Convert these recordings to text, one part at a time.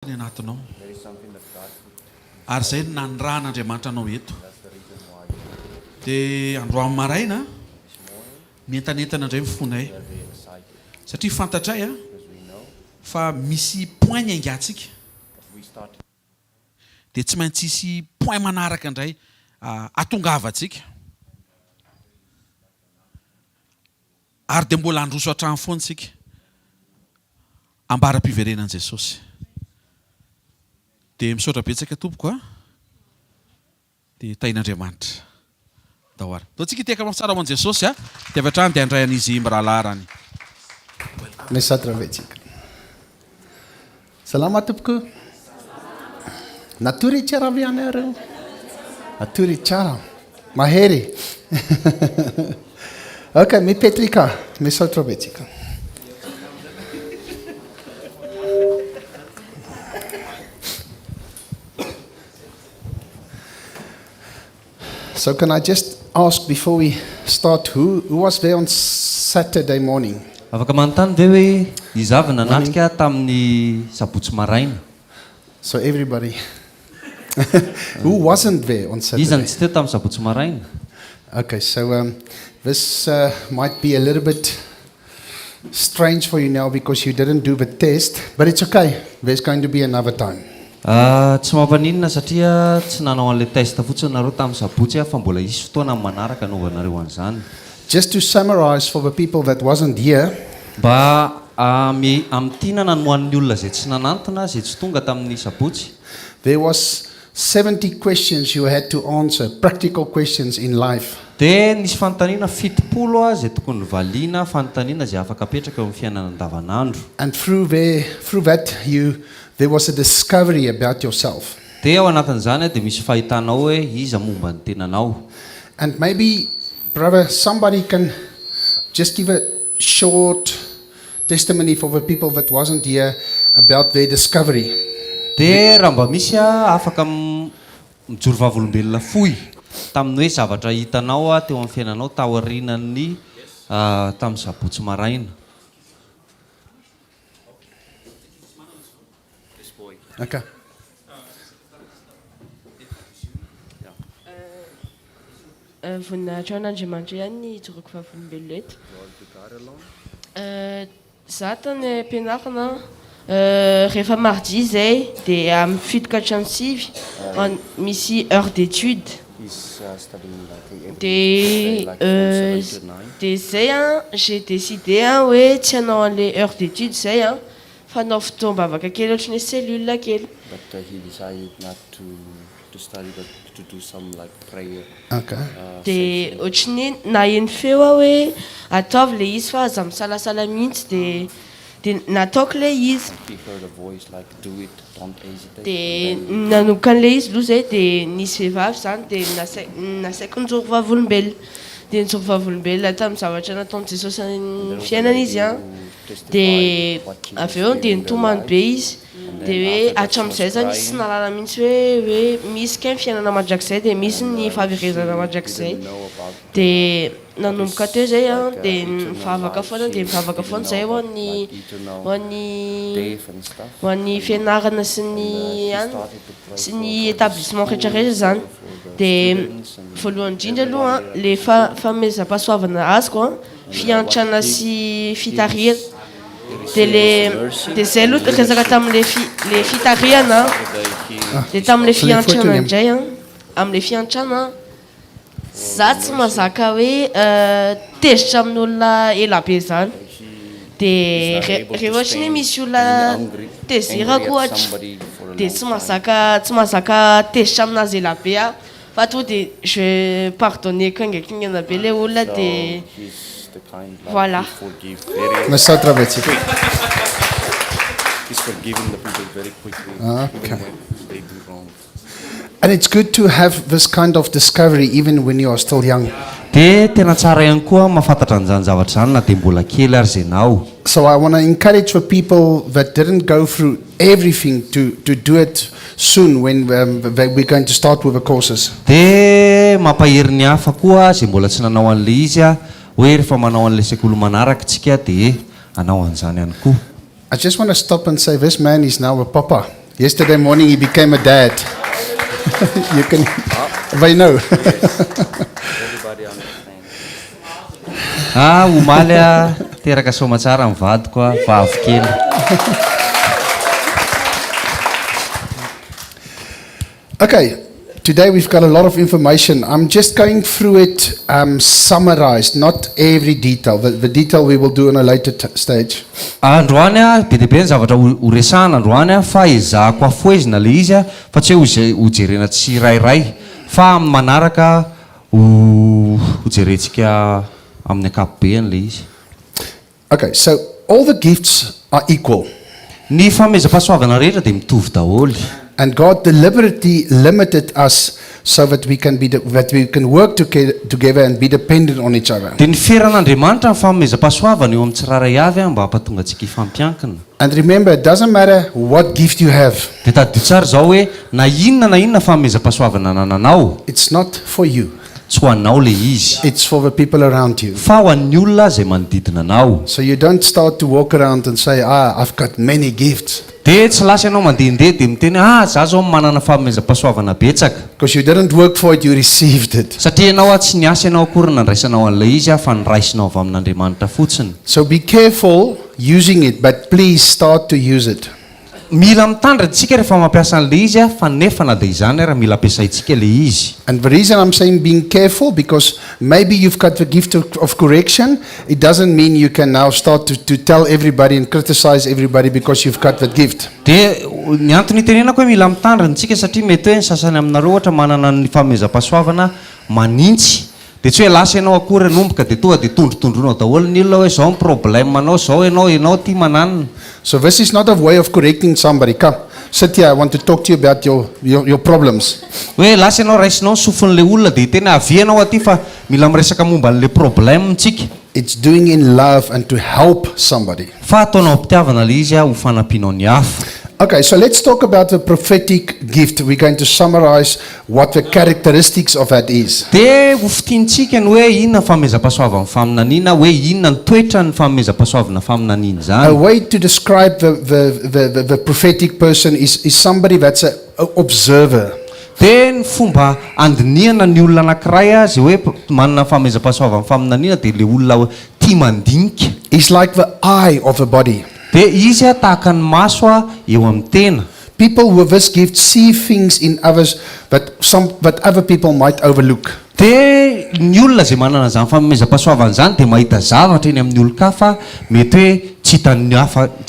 Anatinao ary zay nanran'Andriamanitra anao eto dia androany maraina nentanentana indray mifonay satria fantatray fa misy point nyangatsika dia tsy maintsy isy point manaraka indray atongavatsika ary dia mbola androso hatrany foana tsika ambara-piverenan'i Jesosy. Dia misaotra betsaka tompoko dia tain'Andriamanitra dahoara. Taontsika iteka tsara ho an'i Jesosy dia avy hatrany dia handray an'izy mirahalarany. Misaotra betsaka. Salama tompoko. Natory tsara avy anareo. Natory tsara. Mahery. Okay, mipetrika. Misaotra betsaka. So can I just ask before we start, who was there on Saturday morning? Afaka manontany ve hoe izavy nanatrika tamin'ny sabotsy maraina? So everybody. Who wasn't there on Saturday? Izany tsy teo tamin'ny sabotsy maraina. Okay, so this might be a little bit strange for you now because you didn't do the test, but it's okay. There's going to be another time. Tsy mampaninona satria tsy nanao an'ilay test fotsiny nareo tamin'ny sabotsy fa mbola isy fotoana manaraka anaovanareo an'izany. Just to summarize for the people that wasn't here. Mba amin'ity nanoan'ny olona izay tsy nanantona izay tsy tonga tamin'ny sabotsy. There was 70 questions you had to answer, practical questions in life. Dia nisy fanontaniana 70 izay tokony valiana fanontaniana izay afaka apetraka eo amin'ny fiainana andavanandro. And through that there was a discovery about yourself. Dia ao anatin'izany dia misy fahitanao hoe iza momba ny tenanao. And maybe, brother, somebody can just give a short testimony for the people that wasn't here about their discovery. Dia raha mba misy afaka mijoro vavolombelona fohy tamin'ny hoe zavatra hitanao teo amin'ny fiainanao taorianan'ny tamin'ny sabotsy maraina. Okay. Voninahitra an'Andriamanitra ihany ijoroako vavolombelona eto. Za tany ampianarana rehefa mardi izay dia amin'ny fito ka hatramin'ny sivy misy heure d'étude. Dia zay j'ai décidé hoe tsy hanao an'ilay heure d'étude zay fa hanao fotoam-bavaka kely ohatry ny cellule kely. But he decided not to study but to do some like prayer. Okay. Dia ohatry ny naheno feo hoe ataovy le izy fa aza misalasala mihitsy dia nataoko le izy. He heard a voice like do it, don't hesitate. Dia nanomboka an'le izy aloha zay dia nisy vehivavy zany dia nasaiko nijoro vavolombelona. Dia nijoro vavolombelona tamin'ny zavatra nataon'i Jesosy ny fiainana izy dia avy eo dia nitomany be izy dia hoe hatramin'izay zany izy sy nalala mihitsy hoe misy kay ny fiainana mandrakizay dia misy ny fahaverezana mandrakizay. Dia nanomboka teo zay dia mivavaka foana zay ho an'ny fianarana sy ny établissement rehetrarehetra zany. Dia voalohany indrindra aloha le fanomezam-pahasoavana azoko fiantrana sy fitariana. Dia zay aloha resaka tamin'le fitariana dia tamin'le fiantrana indray amin'le fiantrana za tsy mazaka hoe tezitra amin'olona elabe zany. Dia rehefa ohatry ny misy olona tezirako ohatra dia tsy mazaka tezitra aminazy elabe fa to dia je pardonner kingana be le olona dia voilà. Misaotra betsaka. He's forgiving the people very quickly. Okay. Even when they do wrong. And it's good to have this kind of discovery even when you are still young. Dia tena tsara ihany koa mahafantatra an'izany zavatra izany na dia mbola kely ary izay nao. So I want to encourage the people that didn't go through everything to do it soon when we're going to start with the courses. Dia mampahery ny hafa koa izay mbola tsy nanao an'ilay izy hoe rehefa manao an'ilay sekoly manaraka tsika dia hanao an'izany ihany koa. I just want to stop and say this man is now a papa. Yesterday morning he became a dad. You can, they know. Everybody understands. Omaly teraka somatsara amin'ny vadiko vavy kely. Okay, today we've got a lot of information. I'm just going through it summarized, not every detail. The detail we will do on a later stage. Androany be deabe ny zavatra horesahana androany fa ezahako afoezina le izy fa tsy hoe hojerena tsy rairay fa amin'ny manaraka hojerentsika amin'ny ankapobeny le izy. Okay, so all the gifts are equal. Ny famezam-pahasoavana rehetra dia mitovy daholo. And God deliberately limited us so that we can work together and be dependent on each other. Dia niferan'Andriamanitra ny famezam-pahasoavana eo amin'ny tsiraray avy mba hampatonga antsika hifampiankina. And remember, it doesn't matter what gift you have. Dia tadidio tsara zao hoe na inona famezam-pahasoavana nananao. It's not for you. Tsy ho anao le izy. It's for the people around you. Fa ho an'ny olona izay manodidina anao. So you don't start to walk around and say, I've got many gifts. Dia tsy lasa ianao mandehandeha dia miteny za zao manana famezam-pahasoavana betsaka. Because you didn't work for it, you received it. Satria ianao tsy niasa ianao akory nandraisanao an'ilay izy fa niraisinao avy amin'Andriamanitra fotsiny. So be careful using it, but please start to use it. Mila mitandrina tsika rehefa mampiasa an'ilay izy fa nefa na dia izany raha mila ampiasaintsika le izy. And the reason I'm saying being careful, because maybe you've got the gift of correction, it doesn't mean you can now start to tell everybody and criticize everybody because you've got that gift. Dia ny antony tenenako hoe mila mitandrina tsika satria mety hoe ny sasany aminareo ohatra manana ny famezam-pahasoavana manintsy. Dia tsy hoe lasa ianao akory nomboka dia tonga dia tondrotondronao daholo ny olona hoe zao ny problemanao, zao ianao tia mananina. So this is not a way of correcting somebody. Come, sit here. I want to talk to you about your problems. Hoe lasa ianao raisinao ny sofon'ilay olona dia tena avianao aty fa mila miresaka momba n'ilay problemtsika. It's doing in love and to help somebody. Fa ataonao am-pitiavana le izy ho fanampianao ny hafa. Okay, so let's talk about the prophetic gift. We're going to summarize what the characteristics of that is. Dia hofitintsika ny hoe inona ny famezam-pahasoavana faminaniana, hoe inona ny toetra ny famezam-pahasoavana faminaniana A zany. way to describe the prophetic person is somebody that's an observer. Dia ny fomba andiniana ny olona anankiray zay hoe manana famezam-pahasoavana faminaniana dia le olona tia mandinika. It's like the eye of the body. Dia izy tahaka ny maso eo amin'ny tena. People with this gift see things in others that other people might overlook. Dia ny olona izay manana izany famezam-pahasoavana izany dia mahita zavatra eny amin'ny olon-kafa mety hoe tsy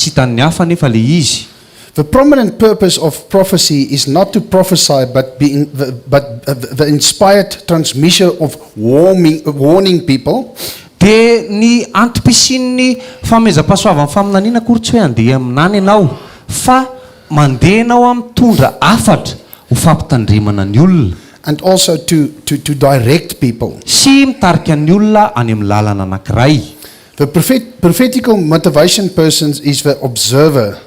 hitan'ny hafa nefa le izy. The prominent purpose of prophecy is not to prophesy, but the inspired transmission of warning people. Dia ny antom-pisin'ny famezam-pahasoavana faminaniana akory tsy hoe andeha aminany ianao fa mandeha ianao mitondra hafatra ho fampitandremana ny olona. And also to direct people. Sy mitarika ny olona any amin'ny lalana anankiray. The prophetical motivation person is the observer,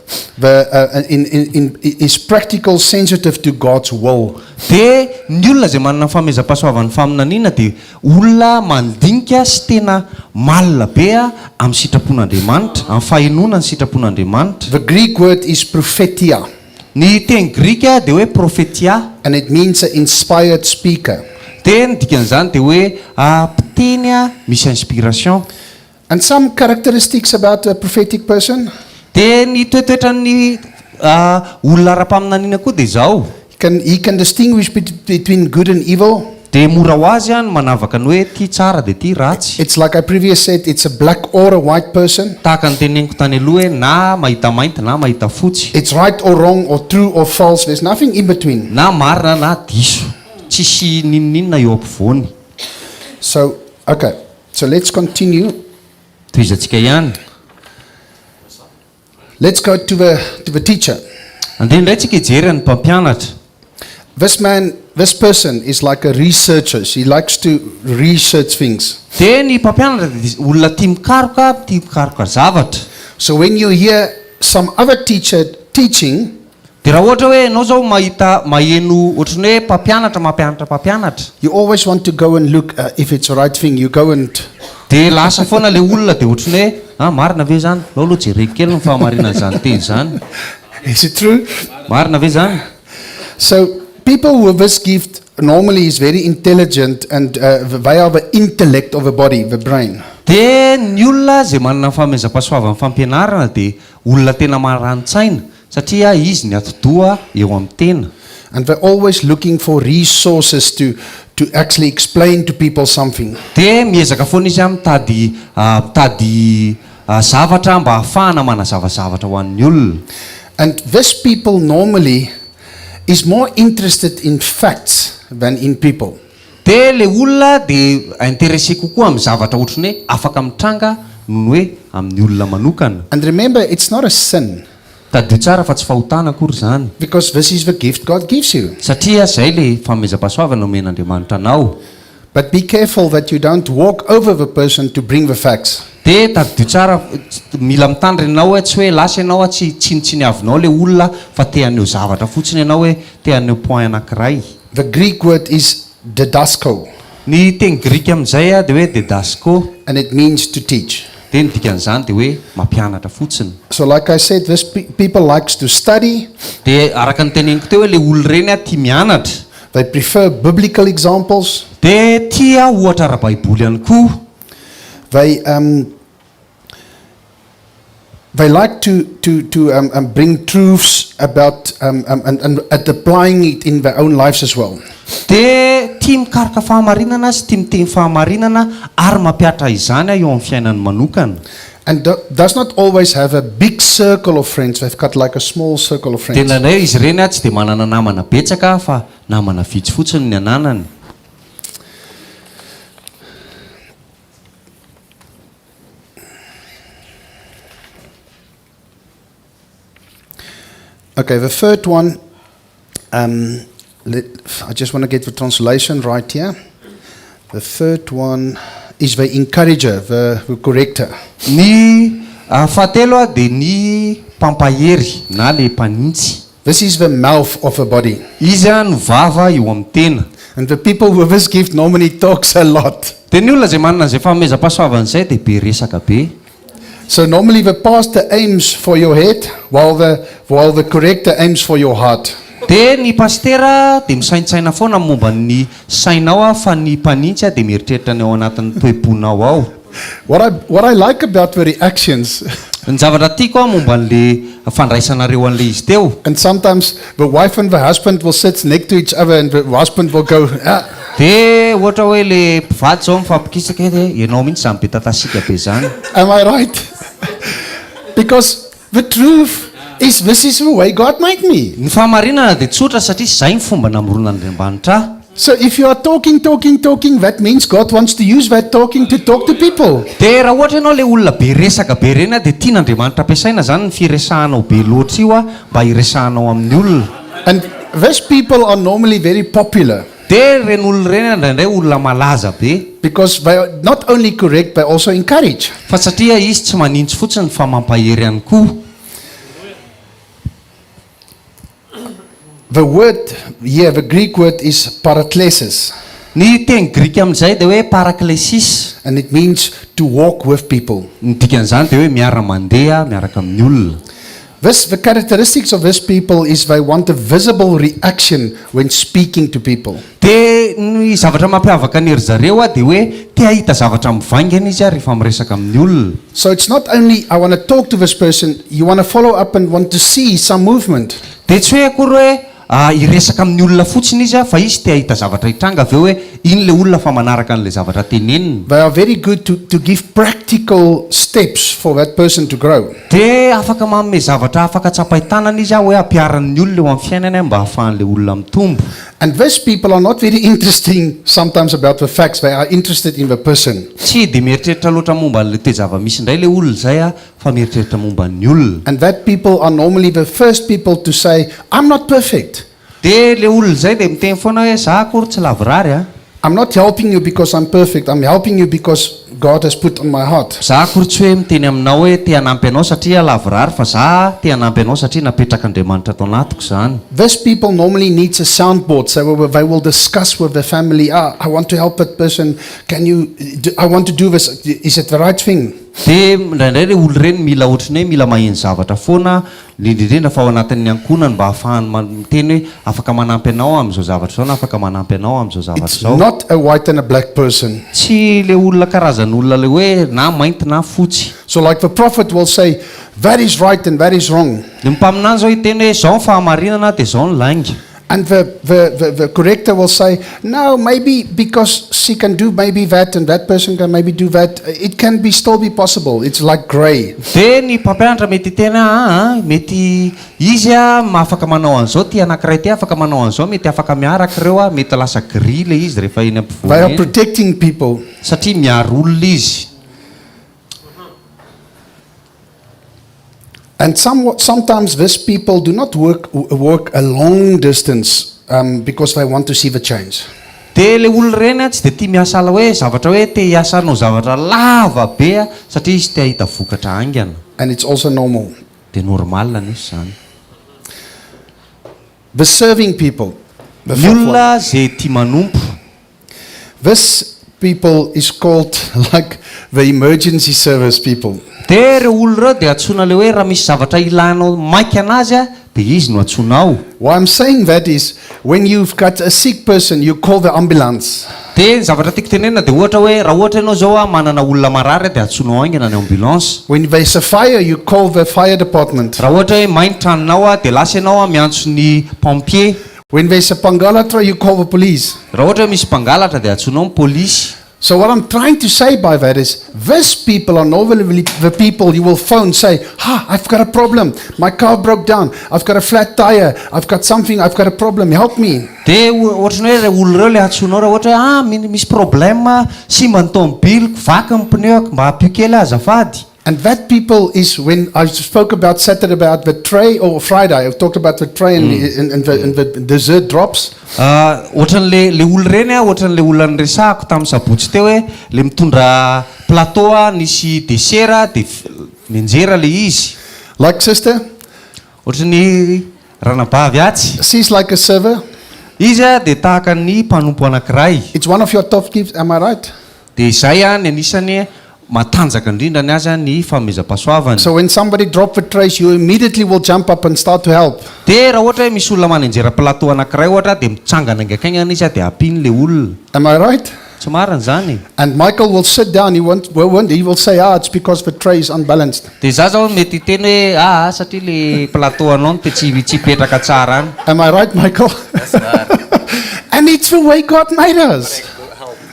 is practical, sensitive to God's will. Dia ny olona izay manana famezam-pahasoavana faminaniana dia olona mandinika sy tena malina be amin'ny sitrapon'Andriamanitra, amin'ny fahenoana ny sitrapon'Andriamanitra. The Greek word is prophetia. Ny teny Grika dia hoe profetia. And it means an inspired speaker. Dia ny dikan'izany dia hoe mpiteny misy inspiration. And some characteristics about a prophetic person. Dia ny toetoetra ny olona ara-paminaniana koa dia zao. He can distinguish between good and evil. Dia mora ho azy ny manavaka ny hoe ty tsara dia ty ratsy. It's like I previously said, it's a black or a white person. Tahaka ny teneniko tany aloha hoe na mahita mainty na mahita fotsy. It's right or wrong or true or false. There's nothing in between. Na marina na diso. Tsisy ninona eo ampovoany. So, okay. So let's continue. Toizantsika ihany. Let's go to the teacher. Andeha indray tsika hijery ny mpampianatra. This person is like a researcher. He likes to research things. Dia ny mpampianatra dia olona tia mikaroka zavatra. So when you hear some other teacher teaching, dia raha ohatra hoe ianao zao maheno ohatrany hoe mpampianatra. You always want to go and look if it's the right thing. You go and Dia lasa foana le olona dia ohatrany hoe marina ve zany? Lao aloha jereko kely ny fahamarinana izany teny izany. Is it true? marina ve zany So people with this gift normally is very intelligent and they are the intellect of the body, the brain. dia ny olona zay manana fanomezam-pahasoavana fampianarana dia olona tena marani-tsaina satria izy ny atodoa eo amin'ny tena And they're always looking for resources to actually explain to people something. dia miezaka foana izy mitady zavatra mba ahafahana manazavazavatra ho an'ny olona And these people normally is more interested in facts than in people. dia le olona dia intéressé kokoa amin'ny zavatra ohatrany hoe afaka mitranga noho hoe amin'ny olona manokana And remember, it's not a sin tadio tsara fa tsy fahotana akory zany because this is the gift God gives you. satria zay le fanomezam-pahasoavana omen'Andriamanitra anao But be careful that you don't walk over the person to bring the facts. dia tadio tsara mila mitandry ianao hoe tsy hoe lasa ianao tsy tsiniavinaao le olona fa te haneo zavatra fotsiny ianao hoe te haneo point anankiray The Greek word is didasko, ny teny grika amin'izay dia hoe didasco and it means to teach. dia ny dikan'izany dia hoe mampianatra fotsiny So like I said, this people likes to study. dia araka ny teneniko teo hoe le olona reny tia mianatra They prefer biblical examples. dia tia ohatra ara-baiboly ihany koa They like to bring truths about and applying it in their own lives as well. dia tia mikaroka fahamarinana sy tia miteny fahamarinana ary mampiatra izany eo amin'ny fiainany manokana And does not always have a big circle of friends. They've got like a small circle of dia friends. indraindray izy ireny tsy dia manana namana betsaka fa namana vitsy fotsiny ny ananany Okay, the third one, I just want to get the translation right here. The third one is the encourager, the corrector. ny fahatelo dia ny mpampahery na le mpanintsy This is the mouth of the body. izy no vava eo amin'ny tena And the people with this gift normally talks a lot. dia ny olona zay manana zay fanomezam-pahasoavana izay dia be resaka be So normally the pastor aims for your head while the corrector aims for your heart. dia ny pastera dia misaintsaina foana momba ny sainao fa ny mpanintsy dia mieritreritra ny ao anatin'ny toe-ponao ao What I like about the reactions, ny zavatra tiako momba n'le fandraisanareo an'le izy teo and sometimes the wife and the husband will sit next to each other and the husband will go, dia ohatra hoe le mpivady zao mifampikisaka dia ianao mihitsy zany be tatasika be zany am I right? Because the truth is this is the way God made me. ny fahamarinana dia tsotra satria zay ny fomba namoronan'Andriamanitra So if you are talking, that means God wants to use that talking to talk to people. dia raha ohatra ianao le olona be resaka be reny dia tian'Andriamanitra ampiasaina zany ny firesahanao be loatra io mba hiresahanao amin'ny olona And these people are normally very popular dia reny olona reny indraindray olona malaza be because they are not only correct, they also encourage. fa satria izy tsy manintsy fotsiny fa mampahery ihany koa The word here, the Greek word is paraklesis, ny teny grika amin'izay dia hoe paraklesis and it means to walk with people. ny dikan'izany dia hoe miara-mandeha miaraka amin'ny olona The characteristics of these people is they want a visible reaction when speaking to people. dia ny zavatra mampiavaka ny ery zareo dia hoe te hahita zavatra mivaingana izy rehefa miresaka amin'ny olona So it's not only I want to talk to this person, you want to follow up and want to see some movement. dia tsy hoe akory hoe iresaka amin'ny olona fotsiny izy fa izy te hahita zavatra hitranga avy eo hoe iny le olona fa manaraka n'le zavatra teneniny They are very good to give practical steps for that person to grow. dia afaka manome zavatra afaka tsapaitanana izy hoe ampiaran'ny olona eo amin'ny fiainana mba hahafahan'le olona mitombo And these people are not very interesting sometimes about the facts, they are interested in the person. tsy dia mieritreritra loatra momba n'le toezava-misy indray le olona zay fa mieritreritra momba ny olona And that people are normally the first people to say, I'm not perfect. dia le olona zay dia miteny foana hoe za akory tsy lavorary I'm not helping you because I'm perfect. I'm helping you because God has put on my heart. za akory tsy hoe miteny aminao hoe te hanampy anao satria lavorary fa za te hanampy anao satria napetraka Andriamanitra tao anatiko zany These people normally needs a soundboard, so they will discuss with the family. I want to help that person. I want to do this. Is it the right thing? dia indraindray le olo ireny mila ohatrany hoe mila maheno zavatra foana indrindrindrindra fa ao anatin'ny ankonany mba ahafahany miteny hoe afaka manampy anao amin'izao zavatra zao na afaka manampy anao amin'izao zavatra It's zao. not a white and a black person. Tsy le olona karazan'olona le hoe na mainty na fotsy. So like the prophet will say, that is right and that is wrong. Ny mpaminany zao hiteny hoe zao ny fahamarinana dia zao ny lainga. And the corrector will say, no, maybe because she can do maybe that and that person can maybe do that. It can be still be possible. It's like gray. Dia ny mpampianatra mety tena mety izy afaka manao an'izao ty anankiray ty afaka manao an'izao mety afaka miaraka ireo mety lasa gris le izy rehefa eny They are ampovoany protecting people. satria miaro olona izy. And sometimes these people do not work a long distance because they want to see the change. Dia le olona ireny tsy dia tia miasa ala hoe zavatra hoe te hiasa anao zavatra lava be satria izy te hahita vokatra haingana. And it's also normal. Dia normal nisy zany. The serving people. The Ny fourth one. olona zay tia manompo. This people is called like the emergency service people. Dia ireo olona ireo dia antsoina le hoe raha misy zavatra ilanao maika anazy dia izy no antsoinao. Why I'm saying that is when you've got a sick person, you call the ambulance. Dia ny zavatra tiako tenenina dia ohatra hoe raha ohatra ianao zao manana olona marary dia antsoinao aingana ny ambulance. When there's a fire, you call the fire department. Raha ohatra hoe mainy tranonao dia lasa ianao miantso ny pompier. When there's a pangalatra, you call the police. Raha ohatra hoe misy mpangalatra dia antsoinao ny polisy. So what I'm trying to say by that is, these people are normally the people you will phone, say, I've got a problem. My car broke down. I've got a flat tire. I've got something. I've got a problem. Help me. Dia ohatrany hoe olona ireo le antsoinao raha ohatra hoe misy problème simba ny tomobiliko vaky ny pneuk mba hampio kely azafady. And that people is when I spoke about Saturday about the tray, or Friday, I talked about the tray and the dessert drops. Ohatran'le le olona ireny ohatran'le olona niresahako tamin'ny sabotsy teo hoe le mitondra plateau nisy dessert dia mianjera le izy. Like sister, Ohatrany ranabavy atsy. she's like a server. Izy dia tahaka ny mpanompo anankiray. It's one of your top gifts, am I right? Dia izay ny anisany matanjaka indrindra ny azy ny fanomezam-pahasoavana. So when somebody drop the trays, you immediately will jump up and start to help. Dia raha ohatra hoe misy olona manenjera plateau anankiray ohatra dia mitsangana ingakaingana izy dia ampiny le olona. Am I right? Tsy marina zany. And Michael will sit down. He will say, it's because the tray is unbalanced. Dia za zao mety teny hoe satria le plateau anao dia tsy petraka tsara any. Am I right, Michael? And it's the way God made us.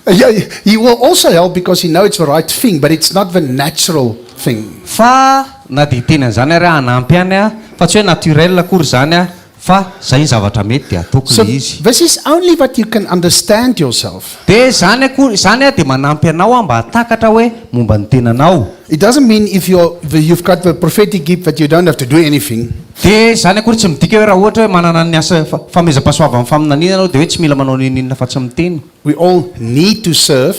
Yeah, he will also help because he knows it's the right thing, but it's not the natural thing. Fa na dia teny an'izany ary hanampy any fa tsy hoe naturel akory zany fa zay ny zavatra mety dia ataoko So le izy. this is only what you can understand yourself. Dia zany dia manampy anao mba hatakatra hoe momba ny tenanao. It doesn't mean if you've got the prophetic gift that you don't have to do anything. Dia zany akory tsy midika hoe raha ohatra hoe manana ny asa famezam-pahasoavana amin'ny faminaniana anao dia hoe tsy mila manao ninina fa tsy miteny. We all need to serve.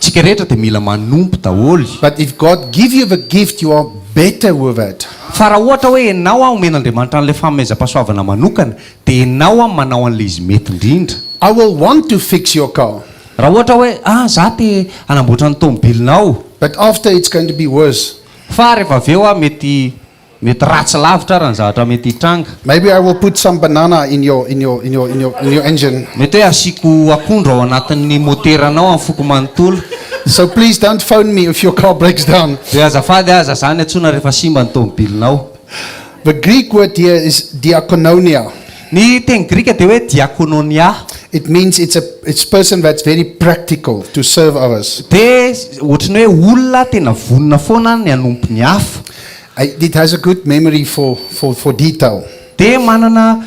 Tsika rehetra dia mila manompo daholo. But if God give you the gift, you are better with it. Fa raha ohatra hoe ianao omen'Andriamanitra an'ilay famezam-pahasoavana manokana dia ianao manao an'ilay izy mety indrindra. I will want to fix your car, Raha ohatra hoe za te hanamboatra ny tomobilinao but after it's going to be worse. fa rehefa avy eo mety ratsy lavitra ary ny zavatra mety hitranga. Maybe I will put some banana in your engine. Mety hoe asiko akondro ao anatin'ny moteranao amin'ny foko manontolo. So please don't phone me if your car breaks down. Dia azafady aza zany antsona rehefa simba ny tomobilinao. The Greek word here is diakononia. Ny teny grika dia hoe diakononia. It means it's a person that's very practical to serve others. Dia ohatrany hoe olona tena vonona foana ny hanompo ny hafa. It has a good memory for detail. Dia manana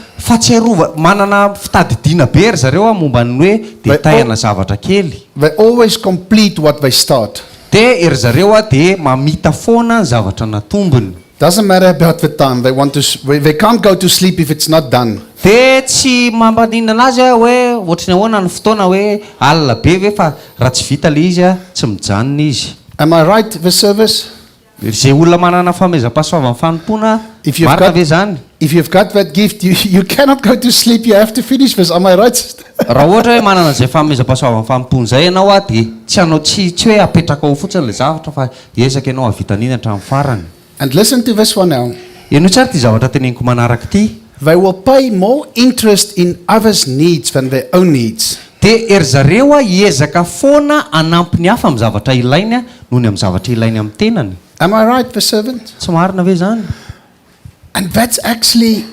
fitadidiana be ry zareo momba ny hoe detayana zavatra kely. They always complete what they start. Dia ery zareo dia mamita foana ny zavatra natombony. Doesn't matter about the time. They can't go to sleep if it's not done. Dia tsy mampadinina anazy hoe ohatrany ahoana ny fotoana hoe alina be ve fa raha tsy vita le izy tsy mijanona izy. Am I right, the service? Izay olona manana famezam-pahasoavana fanompona If you've marina got- ve zany? If you've got that gift, you cannot go to sleep. You have to finish this. Am I right, sister? Raha ohatra hoe manana izay famezam-pahasoavana fanompona izay ianao a dia tsy hanao tsy hoe apetraka ao fotsiny ilay zavatra fa ezaka ianao havitan'iny hatramin'ny farany. And listen to this one now. Ianao tsara ty zavatra teneniko manaraka ity. They will pay more interest in others' needs than their own needs. Dia ery zareo a hiezaka foana anampy ny hafa amin'ny zavatra ilainy a noho ny amin'ny zavatra ilainy amin'ny tenany. Am I right, the servant? Tsy marina ve zany? And that's actually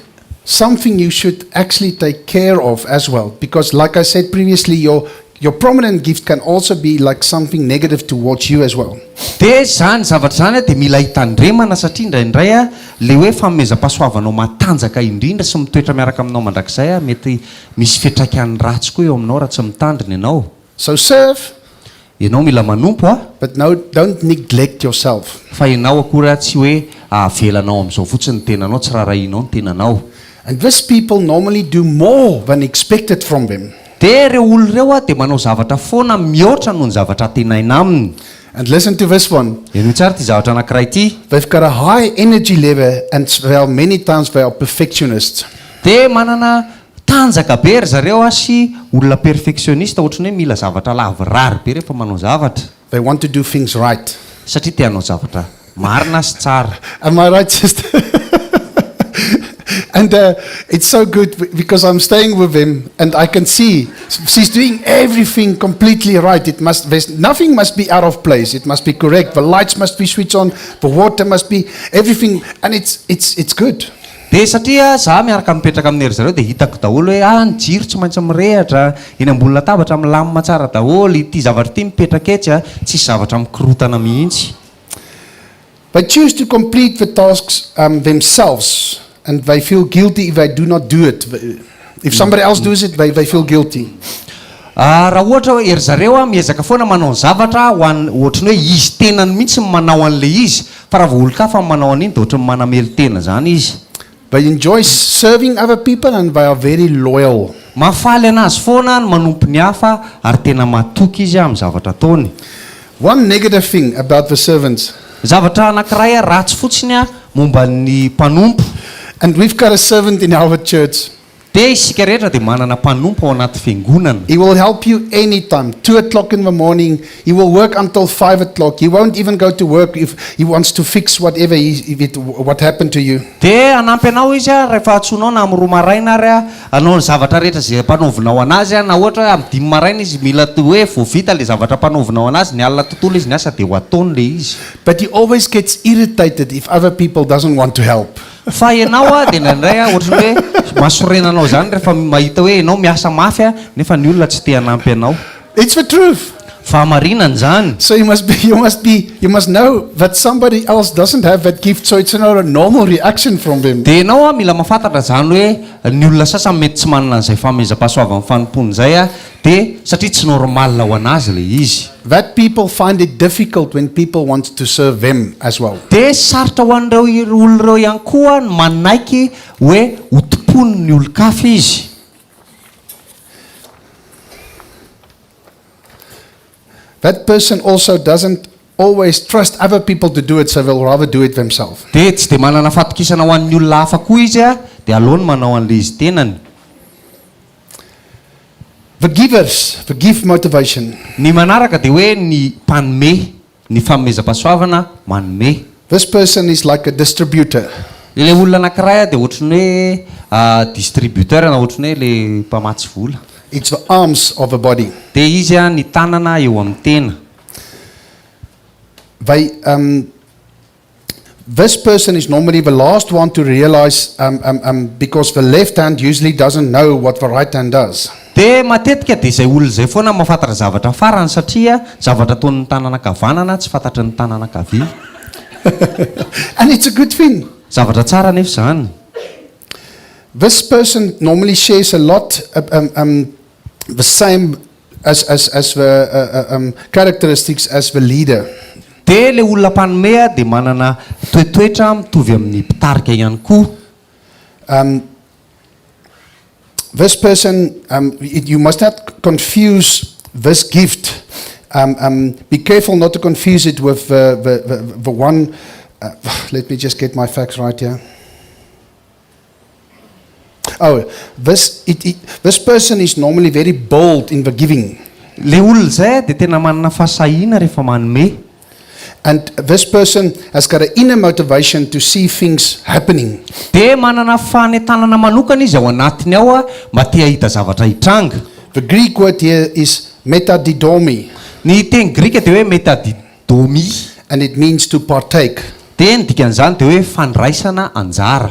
something you should actually take care of as well. Because like I said previously, your prominent gift can also be like something negative towards you as well. Dia zany zavatra zany a dia mila hitandremana satria indraindray a le hoe famezam-pahasoavanao matanjaka indrindra sy mitoetra miaraka aminao mandrakizay a mety misy fiantraikany ratsy koa eo aminao raha tsy mitandrina ianao. So serve, Ianao mila manompo a but no, don't neglect yourself. fa ianao akory tsy hoe avelanao amin'izao fotsiny ny tenanao tsy rarahinao ny tenanao. And these people normally do more than expected from them. Dia ireo olo ireo a dia manao zavatra foana mihoatra noho ny zavatra tenaina aminy. And listen to this one. Ianao tsara ty zavatra anankiray ity. They've got a high energy level, and many times they are perfectionists. Dia manana tanjaka be ry zareo a sy olona perfectionniste ohatrany hoe mila zavatra lavorary be rehefa manao zavatra They want to do things right. satria te hanao zavatra marina sy tsara. Am I right, sister? And it's so good because I'm staying with him and I can see she's doing everything completely right. Nothing must be out of place. It must be correct. The lights must be switched on. The water must be everything, and it's good. Dia satria za miaraka mipetraka amin'ny ery zareo dia hitako daholo hoe ny jiro tsy maintsy mirehatra eny ambony latabatra milamina tsara daholo ity zavatra ity mipetraka etsy a tsisy zavatra mikorotana mihitsy. They choose to complete the tasks themselves, and they feel guilty if they do not do it. If somebody else does it, they feel guilty. Raha ohatra hoe ery zareo a miezaka foana manao ny zavatra ohatrany hoe izy tenany mihitsy ny manao an'ilay izy fa raha voolon-kafa ny manao an'iny dia ohatrany manamely tena zany izy. They enjoy serving other people and they are very loyal. Mafaly anazy foana ny manompo ny hafa ary tena matoky izy amin'ny zavatra ataony. One negative thing about the servants, Zavatra anankiray a ratsy fotsiny a momba ny mpanompo. and we've got a servant in our church. Dia isika rehetra dia manana mpanompo ao anaty fiangonana. He will help you anytime. 2 o'clock in the morning. He will work until 5 o'clock. He won't even go to work if he wants to fix whatever what happened to you. Dia anampy anao izy a rehefa atsonao na amin'ny 2 maraina ary a anao ny zavatra rehetra izay mpanaovinao anazy a na ohatra hoe amin'ny 5 maraina izy mila hoe voavita ilay zavatra mpanaovinao anazy ny alina tontolo izy ny asa dia ho ataony ilay izy. But he always gets irritated if other people doesn't want to help. Fa ianao a dia indraindray a ohatrany hoe masorenanao zany rehefa mahita hoe ianao miasa mafy a nefa ny olona tsy te hanampy anao. It's the truth. Fa marinany zany. So you must know that somebody else doesn't have that gift, so it's not a normal reaction from them. Dia ianao a mila mahafantatra zany hoe ny olona sasany mety tsy manana an'izay famezam-pahasoavana fanompony izay a dia satria tsy normal ho anazy ilay izy. That people find it difficult when people want to serve them as well. Dia sarotra ho an'ireo olona ireo ihany koa ny manaiky hoe hotopony ny olon-kafa izy. That person also doesn't always trust other people to do it, so they'll rather do it themselves. Dia tsy dia manana fatokisana ho an'ny olona hafa koa izy a dia aleony manao an'ilay izy tenany. The givers, the gift motivation. Ny manaraka dia hoe ny mpanome, ny famezam-pahasoavana manome. This person is like a distributor. Ilay olona anankiray a dia ohatrany hoe distributeur na ohatrany hoe ilay mpamatsy vola. It's the arms of the body. Dia izy a ny tanana eo amin'ny tena. This person is normally the last one to realize because the left hand usually doesn't know what the right hand does. Dia matetika dia izay olona izay foana mahafantatra zavatra farany satria zavatra ataon'ny tanana kavanana tsy fantatry ny tanana kavia. And it's a good thing. Zavatra tsara nefa zany. This person normally shares a lot the same as the characteristics as the leader. Dia ilay olona mpanome a dia manana toetoetra mitovy amin'ny mpitarika ihany koa. This person, you must not confuse this gift Be careful not to confuse it with the one. Let me just get my facts right here. Oh, this person is normally very bold in the giving. Le olona zay dia tena manana fahasahiana rehefa manome. And this person has got an inner motivation to see things happening. Dia manana fanetanana manokana izy ao anatiny ao mba te hahita zavatra hitranga. The Greek word here is metadidomi, Ny teny Grika dia hoe metadidomi. and it means to partake. Dia ny dikan'izany dia hoe fandraisana anjara.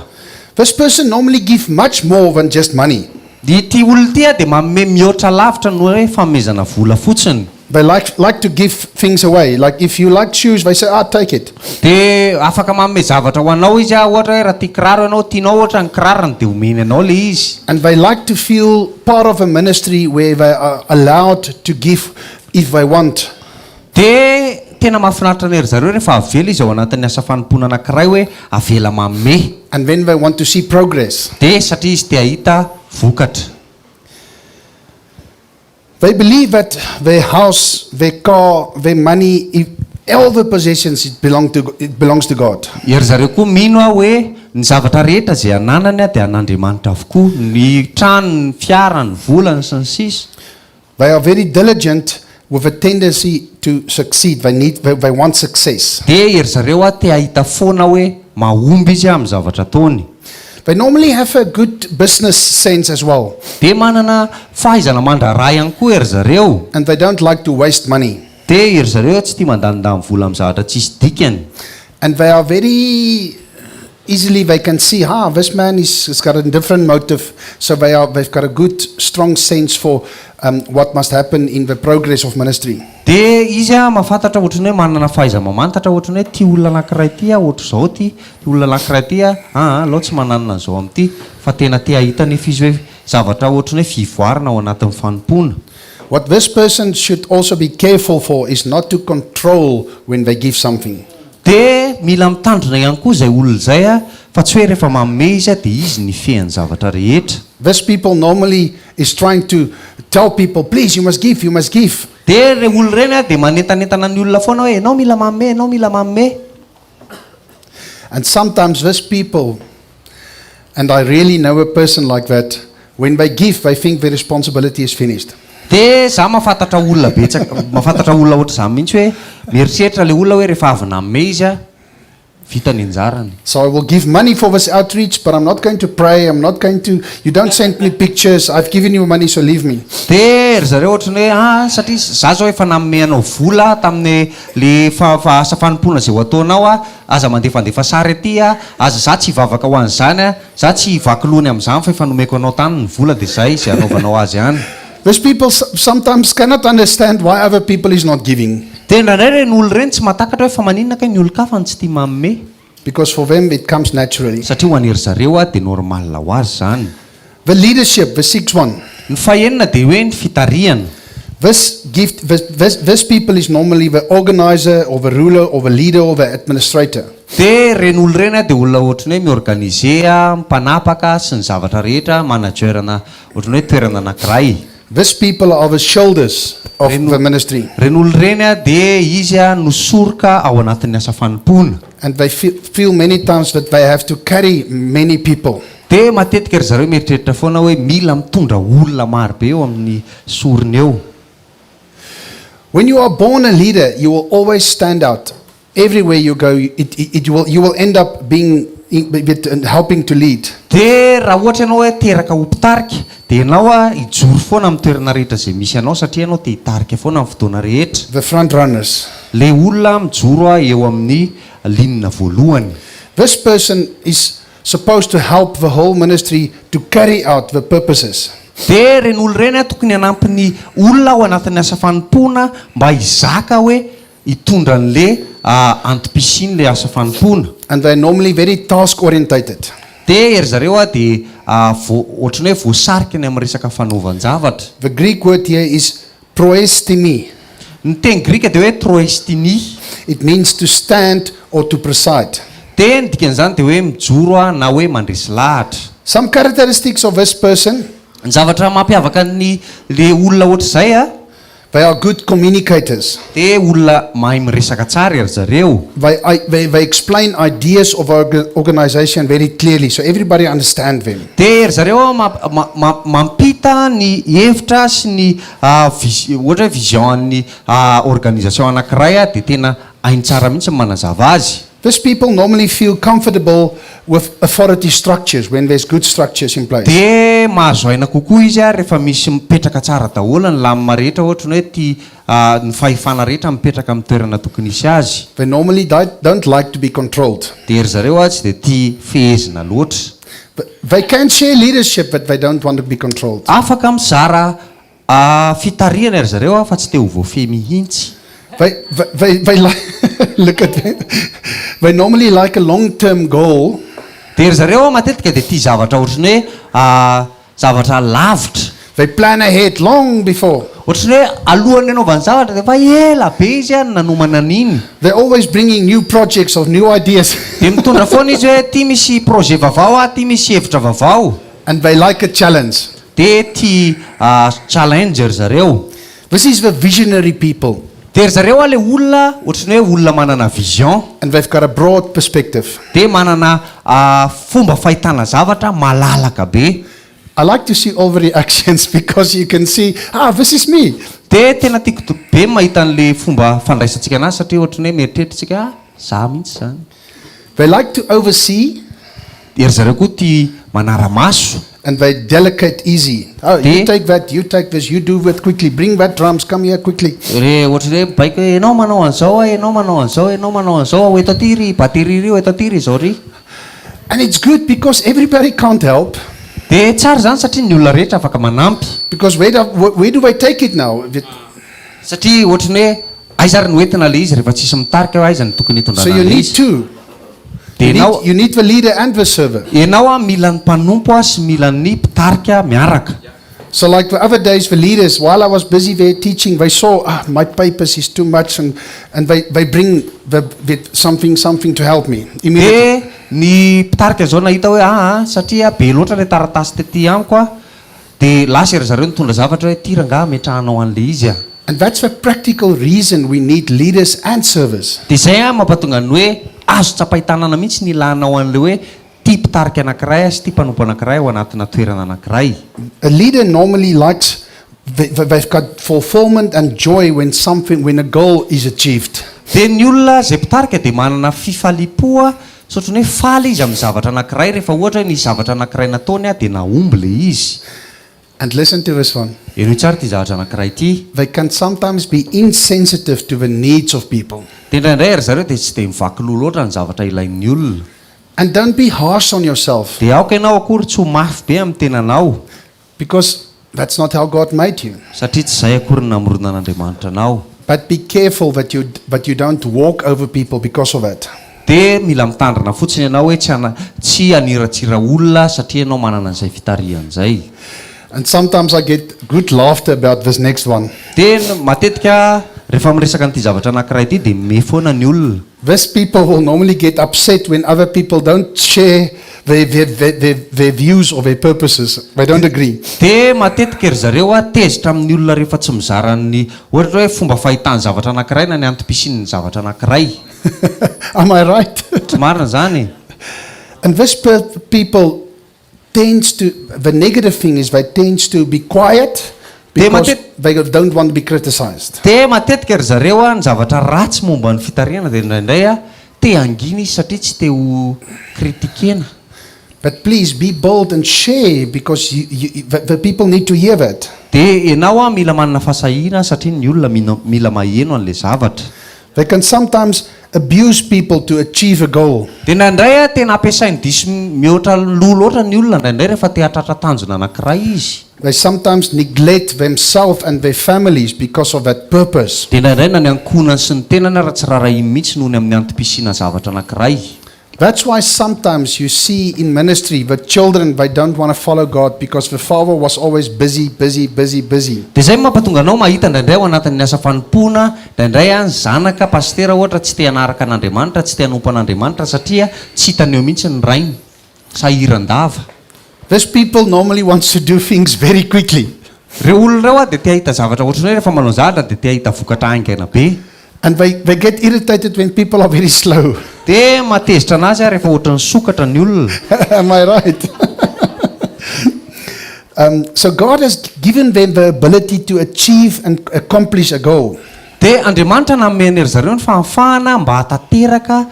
This person normally gives much more than just money. Dia ity olona ity dia manome mihoatra lavitra no hoe famezana vola fotsiny. They like to give things away. Like if you like shoes, they say, take it. Dia afaka manome zavatra ho anao izy ohatra hoe raha tia kiraro ianao tianao ohatra ny kirarony dia omeny anao le izy. And they like to feel part of a ministry where they are allowed to give if they want. Dia tena mahafinaritra ny ry zareo rehefa avela izy ao anatin'ny asa fanompona anankiray hoe avela manome. And then they want to see progress. Dia satria izy te hahita vokatra. They believe that their house, their car, their money, all the possessions, it belongs to God. Ery zareo koa mino hoe ny zavatra rehetra izay ananany dia an'Andriamanitra avokoa. Ny trano, ny fiara, ny vola, sy ny sisa. They are very diligent with a tendency to succeed. They want success. Dia ery zareo te hahita foana hoe mahomby izy amin'ny zavatra ataony. They normally have a good business sense as well. Dia manana fahaizana mandraraha ihany koa ery zareo. And they don't like to waste money. Dia ery zareo tsy tia mandandany vola amin'ny zavatra tsisy dikany. And they are very easily, they can see, this man has got a different motive. So they've got a good, strong sense for what must happen in the progress of ministry. Dia izy mahafantatra ohatrany hoe manana fahaiza-mamantatra ohatrany hoe tia olona anankiray ity ohatr' izao ity olona anankiray ity alao tsy mananana an'izao amin'ity fa tena te hahita nefa izy hoe zavatra ohatrany hoe fivoarana ao anatin'ny fanompona. What this person should also be careful for is not to control when they give something. Dia mila mitandrina ihany koa izay olona izay fa tsy hoe rehefa manome izy dia izy ny fehany zavatra rehetra. This people normally is trying to tell people, please, you must give, you must give. Dia re olona ireny dia manentanentana ny olona foana hoe enao mila manome, enao mila manome. And sometimes this people, and I really know a person like that, when they give, they think their responsibility is finished. Dia za mahafantatra olona betsaka, mahafantatra olona ohatra izany mihitsy hoe mieritreritra le olona hoe rehefa avy nanome izy vita ny anjarany. So I will give money for this outreach, but I'm not going to pray, I'm not going to, you don't send me pictures, I've given you money, so leave me. Dia ry zareo ohatrany hoe satria za zao efa nanome anao vola tamin'ny le asa fanompona izay ho ataonao aza mandefandefa sary aty aza za tsy hivavaka ho an'izany za tsy hivaky-lony amin'izany fa efa nomeko anao tany ny vola dia zay izay anaovanao azy ihany. These people sometimes cannot understand why other people is not giving. Tena indray ny olona ireny tsy mahatakatra hoe fa maninona ka ny olon-kafa ny tsy tia manome. Because for them it comes naturally. Satria ho an'ery zareo dia normal ho azy zany. The leadership, the sixth one. Ny fahenina dia hoe ny fitariana. This people is normally the organizer or the ruler or the leader or the administrator. Dia reny olona ireny dia olona ohatrany hoe miorganize mpanapaka sy ny zavatra rehetra managerana ohatrany hoe toerana anankiray. These people are the shoulders of the ministry. Reny olona ireny dia izy nosoroka ao anatin'ny asa fanompona. And they feel many times that they have to carry many people. Dia matetika ry zareo mieritreritra foana hoe mila mitondra olona maro be eo amin'ny sorony eo. When you are born a leader, you will always stand out. Everywhere you go, you will end up being helping to lead. Dia raha ohatra ianao hoe teraka ho mpitarika dia ianao hijoro foana amin'ny toerana rehetra izay misy anao satria ianao te hitarika foana amin'ny fotoana rehetra. The front runners. Le olona mijoro eo amin'ny linina voalohany. This person is supposed to help the whole ministry to carry out the purposes. Dia reny olona ireny tokony hanampy ny olona ao anatin'ny asa fanompona mba hizaka hoe hitondra an'le antom-pisiny le asa fanompona. And they're normally very task orientated. Dia ery zareo dia ohatrany hoe voasarika ny amin'ny resaka fanaovan-javatra. The Greek word here is proestimi. Ny teny Grika dia hoe troestini. It means to stand or to preside. Dia ny dikan'izany dia hoe mijoro na hoe mandresy lahatra. Some characteristics of this person. Ny zavatra mampiavaka ny le olona ohatr'izay They are good communicators. de olona mahay miresaka tsara ry zareo. They explain ideas of our organization very clearly, so everybody understand them. De ry zareo mampita ny hevitra sy ny ohatra hoe vision an'ny organisation anankiray de tena hainy tsara mihitsy ny manazava azy. These people normally feel comfortable with authority structures when there's good structures in place. De mahazo aina kokoa izy rehefa misy mipetraka tsara daholo ny lamina rehetra ohatra ny hoe ty ny fahefana rehetra mipetraka amin'ny toerana tokony isy azy. They normally don't like to be controlled. De ry zareo tsy de tia fehezina loatra. They can share leadership, but they don't want to be controlled. Afaka mizara fitariana ry zareo fa tsy te ho voafehy mihitsy. They like, look at them. They normally like a long-term goal. De ry zareo matetika de tia zavatra ohatra ny hoe zavatra lavitra. They plan ahead long before. Ohatra ny hoe alohany anaovany zavatra de fa ela be izy nanomana an'iny. They're always bringing new projects of new ideas. De mitondra foana izy hoe tia misy projet vaovao tia misy hevitra vaovao. And they like a challenge. De tia challenger zareo. This is the visionary people. De ry zareo le olona ohatra ny hoe olona manana vision. And they've got a broad perspective. De manana fomba fahitana zavatra malalaka be. I like to see all the reactions because you can see, this is me. De tena tiako be mahita an'le fomba fandraisantsika anazy satria ohatra ny hoe mieritreritra za mihitsy zany. They like to oversee. De ry zareo koa tia manara-maso. And they delegate easy. You take that, you take this, you do that quickly. Bring that drums, come here quickly. Re ohatra ny hoe baiko hoe enao manao an'izao enao manao an'izao enao manao an'izao eto aty ry batery ry eto aty ry zao ry. And it's good because everybody can't help. De tsara zany satria ny olona rehetra afaka manampy. Because where do they take it now? Satria ohatra ny hoe aiza ry no entina le izy rehefa tsisy mitarika hoe aiza ny tokony So hitondrana you le need izy. two. De You need the leader and the server. enao mila ny mpanompo sy mila ny mpitarika miaraka. So like the other days, the leaders, while I was busy there teaching, they saw, my papers is too much, and they bring something to help me immediately. De ny mpitarika zao nahita hoe satria be loatra le taratasy tetỳ amiko de lasa ry zareo nitondra zavatra hoe ty rangaha metrahanao an'le izy And that's the practical reason we need leaders and servers. de zay mampatonga ny hoe azo tsapaitanana mihitsy ny ilanao an'le hoe ty mpitarika anankiray sy ty mpanompo anankiray ao anatina toerana anankiray. A leader normally likes, they've got fulfillment and joy when a goal is achieved. De ny olona zay mpitarika de manana fifalipoa so ohatry ny hoe faly izy amin'ny zavatra anankiray rehefa ohatra hoe ny zavatra anankiray nataony de naomby le izy. And listen to this one. Eno tsara ty zavatra anankiray ty. They can sometimes be insensitive to the needs of people. De indraindray ry zareo de tsy de mivaky lolo loatra ny zavatra ilain'ny olona. And don't be harsh on yourself, De aoka ianao akory tsy ho mafy be amin'ny tenanao because that's not how God made you. satria tsy zay akory namoronan'Andriamanitra anao. But be careful that you don't walk over people because of it. De mila mitandrina fotsiny ianao hoe tsy haniratsira olona satria ianao manana an'izay fitarihan'izay. And sometimes I get good laughter about this next one. De matetika rehefa miresaka an'ity zavatra anankiray ity de me foana ny olona. These people will normally get upset when other people don't share their views or their purposes. They don't agree. De matetika ry zareo tezitra amin'ny olona rehefa tsy mizara ny ohatra hoe fomba fahitany zavatra anankiray na ny antom-pisin'ny zavatra anankiray. Am I right? Tsy marina zany. And this people tends to, the negative thing is they tends to be quiet because they don't want to be criticized. De matetika ry zareo ny zavatra ratsy momba ny fitariana de indraindray te angina izy satria tsy te ho kritikena. But please be bold and share because the people need to hear that. De enao mila manana fasahiana satria ny olona mila maheno an'le zavatra. They can sometimes abuse people to achieve a goal. De indraindray tena ampiasainy diso mihoatra lolo loatra ny olona indraindray rehefa te hatratra tanjona anankiray izy. They sometimes neglect themselves and their families because of that purpose. De indraindray na ny ankonany sy ny tenany raha tsy rarahiny mihitsy noho ny amin'ny antom-pisina zavatra anankiray. That's why sometimes you see in ministry the children, they don't want to follow God because the father was always busy. De zay mampatonga anao mahita indraindray ao anatin'ny asa fanompoana indraindray ny zanaka pastera ohatra tsy te hanaraka an'Andriamanitra tsy te hanompo an'Andriamanitra satria tsy hitany eo mihitsy ny rainy sahiran-dava. These people normally wants to do things very quickly. reo olona reo a dia tia hita zavatra ohatrany hoe rehefa manao zahatra dia tia hita vokatra haingaina be. And they get irritated when people are very slow. Dia matezitra anazy a rehefa ohatrany sokatra ny olona. Am I right? So God has given them the ability to achieve and accomplish a goal. Dia Andriamanitra nameny ry zareo ny fahafahana mba hatateraka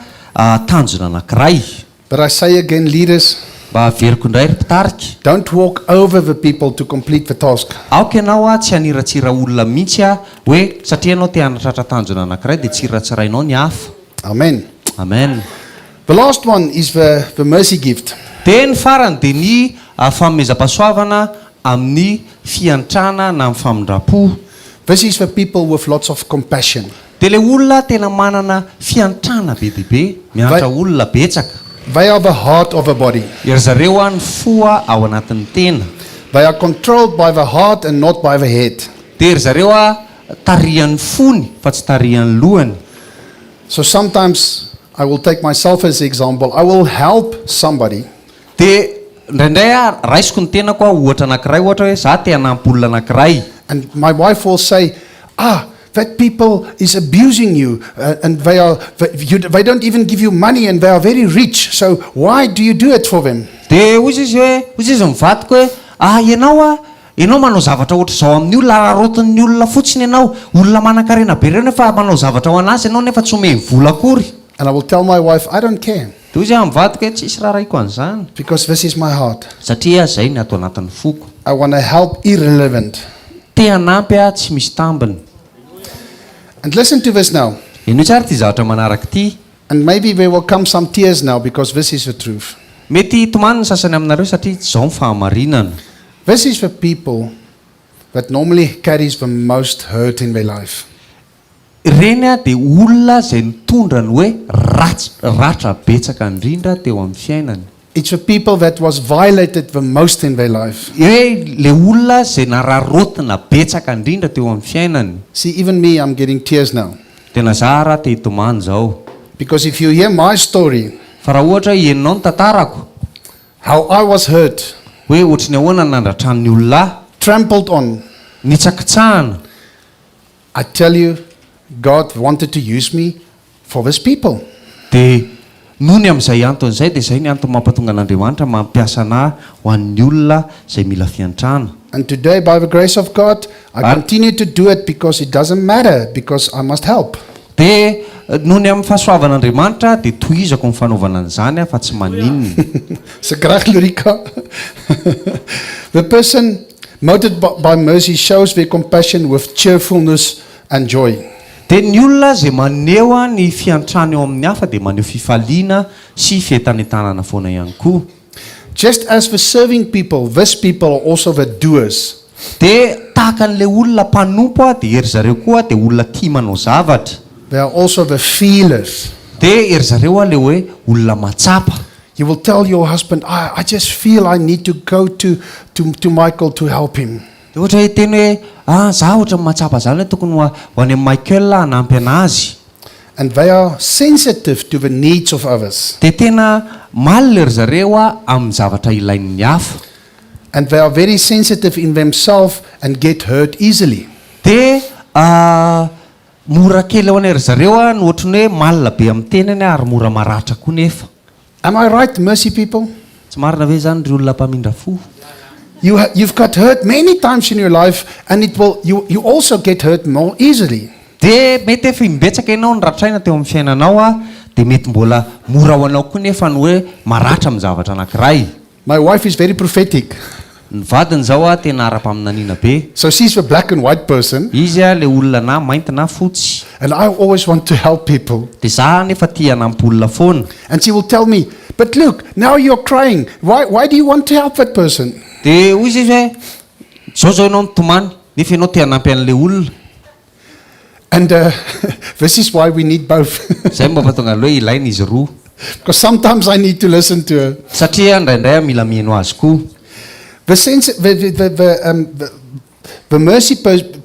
tanjona anankiray. But I say again, leaders, Mba averiko indray ry mpitarika. don't walk over the people to complete the task. Aoka ianao a tsy haniratsira olona mihitsy a hoe satria ianao te hanatratra tanjona anankiray dia tsy iratsirainao ny hafa. Amen. Amen. The last one is the mercy gift. Dia ny farany dia ny fanomezam-pahasoavana amin'ny fiantrana na amin'ny famindrapo. This is for people with lots of compassion. Dia ilay olona tena manana fiantrana be dia be, miantra olona betsaka. They are the heart of a body. Ery zareo a ny foa ao anatin'ny tena. They are controlled by the heart and not by the head. Dia ery zareo a tarihan'ny fony fa tsy tarihan'ny lohany. So sometimes I will take myself as an example. I will help somebody. Dia indraindray a raisiko ny tenako a ohatra anankiray ohatra hoe za te hanampy olona anankiray. And my wife will say, that people is abusing you and they don't even give you money and they are very rich. So why do you do it for them? Dia hozy izy mivadika hoe ianao manao zavatra ohatra zao amin'ny olona ararotin'ny olona fotsiny ianao, olona manan-karena be reo nefa manao zavatra ho anazy ianao nefa tsy omeny vola akory. And I will tell my wife, I don't care, Dia hozy mivadika hoe tsisy raha raiko an'izany because this is my heart. satria zay ny ato anatin'ny foko. I want to help irrelevant. Te hanampy a tsy misy tambiny. And listen to this now. Ino tsara ty zavatra manaraka ty. And maybe there will come some tears now because this is the truth. Mety hitomany ny sasany aminareo satria zao ny fahamarinana. This is the people that normally carries the most hurt in their life. Ireny a dia olona izay mitondra ny hoe ratra betsaka indrindra teo amin'ny fiainany. It's the people that was violated the most in their life. Hoe le olona izay nararotina betsaka indrindra teo amin'ny fiainany. See, even me, I'm getting tears now. Tena za raha te hitomany zao. Because if you hear my story, Fa raha ohatra henonao ny tantarako how I was hurt, hoe ohatrany ahoana nandratran'ny olona, trampled on, nitsakitsahana, I tell you, God wanted to use me for these people. dia noho ny amin'izay anton'izay dia izay ny antony mampatonga an'Andriamanitra mampiasa anahy ho an'ny olona izay mila fiantrana. And today, by the grace of God, I continue to do it because it doesn't matter, because I must help. Dia noho ny amin'ny fahasoavan'Andriamanitra dia tohizako ny fanaovana an'izany fa tsy maninona. So graag Lurika. The person motivated by mercy shows their compassion with cheerfulness and joy. Dia ny olona izay maneho ny fiantrana eo amin'ny hafa dia maneho fifaliana sy fientanentanana foana ihany koa. Just as the serving people, these people are also the doers. Dia tahaka an'ilay olona mpanompo a dia ery zareo koa dia olona tia manao zavatra. They are also the feelers. Dia ery zareo a le hoe olona matsapa. You will tell your husband, I just feel I need to go to Michael to help him. Dia ohatra hiteny hoe za ohatra matsapa zany hoe tokony ho any amin'ny Michael hanampy anazy. And they are sensitive to the needs of others. Dia tena malina ery zareo a amin'ny zavatra ilain'ny hafa. And they are very sensitive in themselves and get hurt easily. Dia mora kely ao an'ery zareo a no ohatrany hoe malina be amin'ny tenany ary mora maratra koa nefa. Am I right, mercy people? Tsy marina ve zany ry olona mpamindra fo? You've got hurt many times in your life, and you also get hurt more easily. Dia mety efa imbetsaka ianao ny ratraina teo amin'ny fiainanao a dia mety mbola mora ho anao koa nefa ny hoe maratra amin'ny zavatra anankiray. My wife is very prophetic. Ny vadiny zao a tena ara-paminaniana be. So she's a black and white person, Izy a le olona na mainty na fotsy. and I always want to help people. Dia za nefa tia hanampy olona foana. And she will tell me, but look, now you're crying. Why do you want to help that person? Dia hoy izy hoe zao ianao mitomany nefa ianao te hanampy an'ilay olona. And this is why we need both. Zay mba mahatonga hoe ilaina izy roa. Because sometimes I need to listen to her. Satria indraindray mila mihaino azy koa. The mercy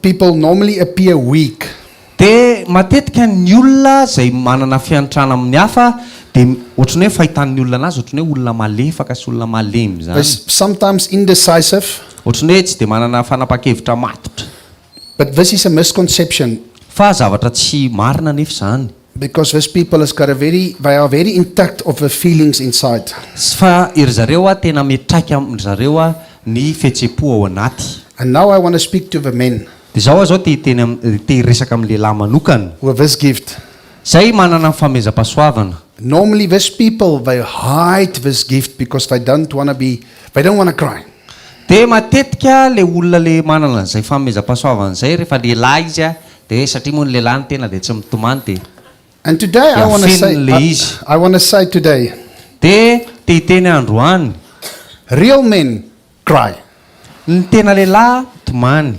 people normally appear weak. Dia matetika ny olona izay manana fiantrana amin'ny hafa dia ohatrany hoe fahitan'ny olona anazy ohatrany hoe olona malefaka sy olona malemy They're zany. sometimes indecisive. ohatrany hoe tsy dia manana fanapa-kevitra matotra But this is a misconception fa zavatra tsy marina nefa izany because these people has got they are very intact of the feelings inside. fa ery zareo a tena metraika amin'ny zareo a ny fihetseham-po ao anaty And now I want to speak to the men dia zao zao te resaka amin'ny lehilahy manokana who have this gift. zay manana fanomezam-pahasoavana. Normally these people, they hide this gift because they don't want to cry. Dia matetika le olona le manana an'izay fanomezam-pahasoavana izay rehefa lehilahy izy a dia satria moa ny lehilahy ny tena dia tsy mitomany dia And today I want to fenon'le izy. say, I want to say today, Dia tehiteny androany real men cry. ny tena lehilahy mitomany.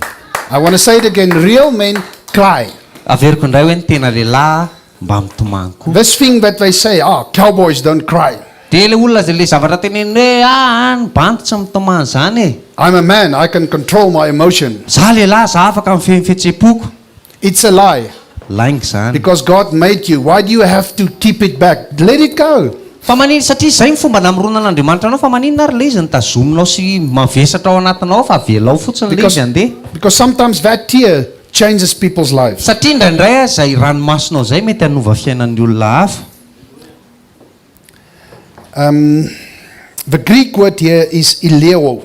I want to say it again, real men cry. Averiko indray hoe ny tena lehilahy mba mitomany koa. This thing that they say, cowboys don't cry. Dia le olona le zavatra teneny hoe ny bandy tsy mitomany izany e. I'm a man, I can control my emotion. Za lehilahy za afaka mifehy fihetseham-poko. It's a lie. Lainga izany. Because God made you. Why do you have to keep it back? Let it go. Fa manino satria izay ny fomba namoronan'Andriamanitra anao fa manino ary le izy nitazominao sy mavesatra ao anatinao fa avelao fotsiny le izy andeha. Because sometimes that tear changes people's lives. Satria indraindray izay ranomasonao izay mety hanova fiainan'ny olona hafa. The Greek word here is eleo.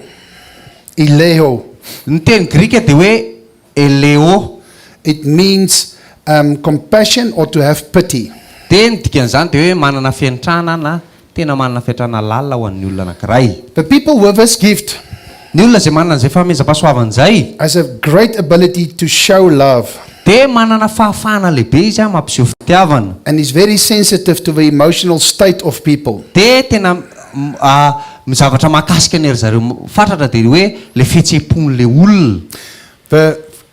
Eleo. Ny teny Grika dia hoe eleo. It means compassion or to have pity. Dia ny dikan'izany dia hoe manana fiantrana na tena manana fiantrana lalina ho an'ny olona anankiray. The people with this gift Ny olona izay manana izay fanomezam-pahasoavana izay has a great ability to show love dia manana fahafahana lehibe izy a mampiseho fitiavana. and is very sensitive to the emotional state of people. Dia tena zavatra mahakasika ny ry zareo fatratra dia hoe le fihetseham-pon'le olona.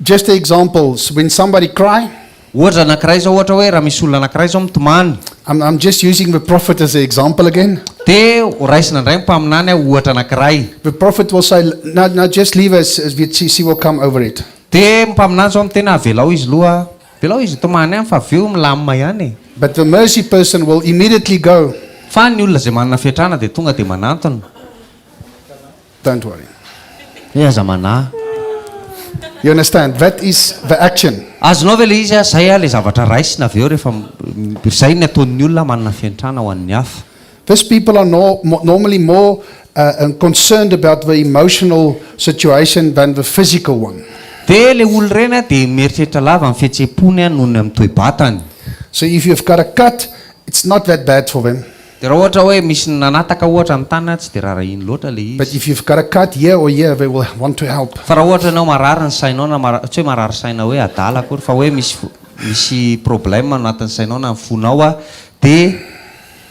Just the examples, when somebody cry, Ohatra anankiray zao ohatra hoe raha misy olona anankiray zao mitomany I'm just using the prophet as an example again. dia raisina indray mpaminany ohatra anankiray The prophet will say, no, just leave us, she will come over it. dia mpaminany zao tena avelao izy loha velao izy tomany any fa avy eo milamina ihany e. But the mercy person will immediately go, fa ny olona izay manana fiatrana dia tonga dia manantona don't worry. aza manahy. You understand? That is the action. Azonao ve le izy a zay a le zavatra raisina avy eo rehefa izay ny ataon'ny olona manana fiantrana ho an'ny hafa. These people are normally more concerned about the emotional situation than the physical one. Dia le olona ireny a dia mieritreritra lava amin'ny fihetseham-pony a noho ny amin'ny toe-batany. So if you've got a cut, it's not that bad for them. Dia raha ohatra hoe misy nanataka ohatra ny tanana tsy dia raharahiany loatra le But izy. if you've got a cut here or here, they will want to help. Fa raha ohatra ianao marary ny sainao na tsy hoe marary saina hoe adala akory fa hoe misy problème anatin'ny sainao na ny fonao a dia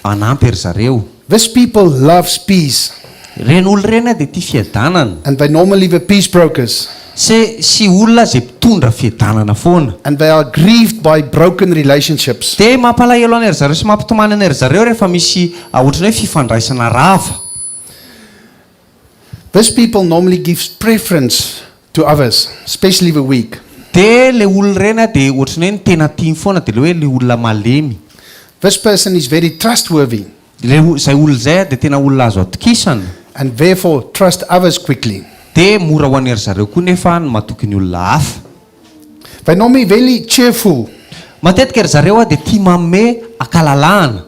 anampy ery zareo. These people loves peace, Reny olona ireny a dia tia fiadanana. and they normally the peace brokers, Sy olona izay mpitondra fiadanana foana. and they are grieved by broken relationships. Dia mampalahelo an'ery zareo sy mampitomany an'ery zareo rehefa misy ohatrany hoe fifandraisana rava. These people normally give preference to others, especially the weak. Dia le olona ireny a dia ohatrany hoe ny tena tiany foana dia le hoe le olona malemy. This person is very trustworthy Izay olona izay a dia tena olona azo atokisana. and therefore trust others quickly. Dia mora ho an'ery zareo koa nefa ny matoky ny olona hafa. They normally very cheerful. Matetika ery zareo a dia tia manome akalalahana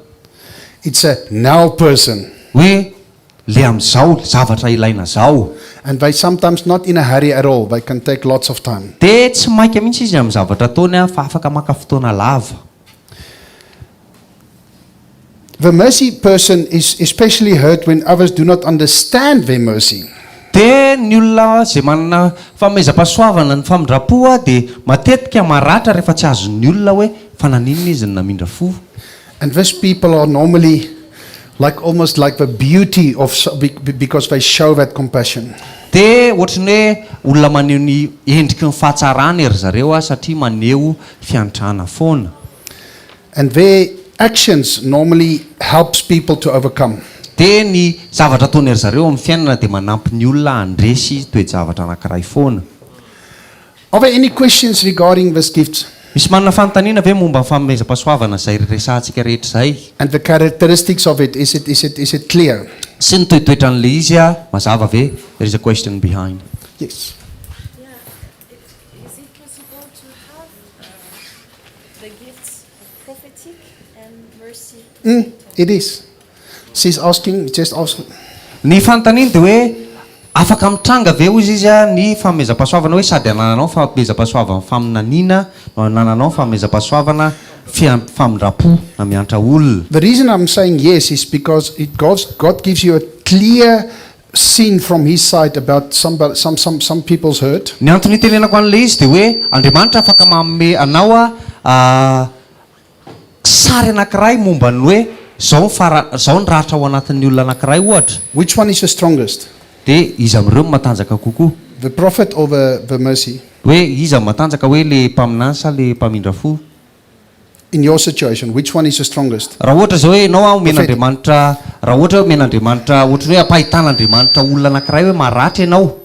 It's a now person. hoe le amin'izao zavatra ilaina zao. And they sometimes not in a hurry at all. They can take lots of time. Dia tsy maika mihitsy izy amin'ny zavatra ataony a fa afaka maka fotoana lava. The mercy person is especially hurt when others do not understand their mercy. Dia ny olona izay manana fanomezam-pahasoavana ny famindrapo a dia matetika maratra rehefa tsy azon'ny olona hoe fa naninona izy ny namindra fo. And these people are normally almost like the beauty of, because they show that compassion. Dia ohatrany hoe olona maneho ny endriky ny fahatsarana ery zareo a satria maneho fiantrana foana. And their actions normally helps people to overcome. Dia ny zavatra ataon'ery zareo amin'ny fiainana dia manampy ny olona handresy toe-javatra anankiray foana. Are there any questions regarding this gift? Misy manana fanontaniana ve momba ny fanomezam-pahasoavana izay resahantsika rehetra izay? And the characteristics of it, is it clear? Sy ny toetoetran'le izy a mazava ve? There is a question behind. Yes. Yeah, is it possible to have the gifts of prophetic and mercy? It is. She's asking, just asking. Ny fanontaniany dia hoe afaka mitranga ve hozy izy a ny famezam-pahasoavana hoe sady anananao famezam-pahasoavana faminaniana no anananao famezam-pahasoavana famindrapo na miantra olona. The reason I'm saying yes is because God gives you a clear scene from His side about some people's hurt. Ny antony itenenako an'ilay izy dia hoe Andriamanitra afaka manome anao a sary anankiray momba ny hoe zao ny ratra ao anatin'ny olona anankiray ohatra. Which one is the strongest? Dia iza amin'ireo matanjaka kokoa? The prophet or the mercy? Hoe iza matanjaka hoe le mpaminany sa le mpamindra fo? In your situation, which one is the strongest? Raha ohatra zao hoe ianao omen'Andriamanitra, raha ohatra hoe omen'Andriamanitra ohatran'ny hoe ampahitan'Andriamanitra olona anankiray hoe maratra ianao,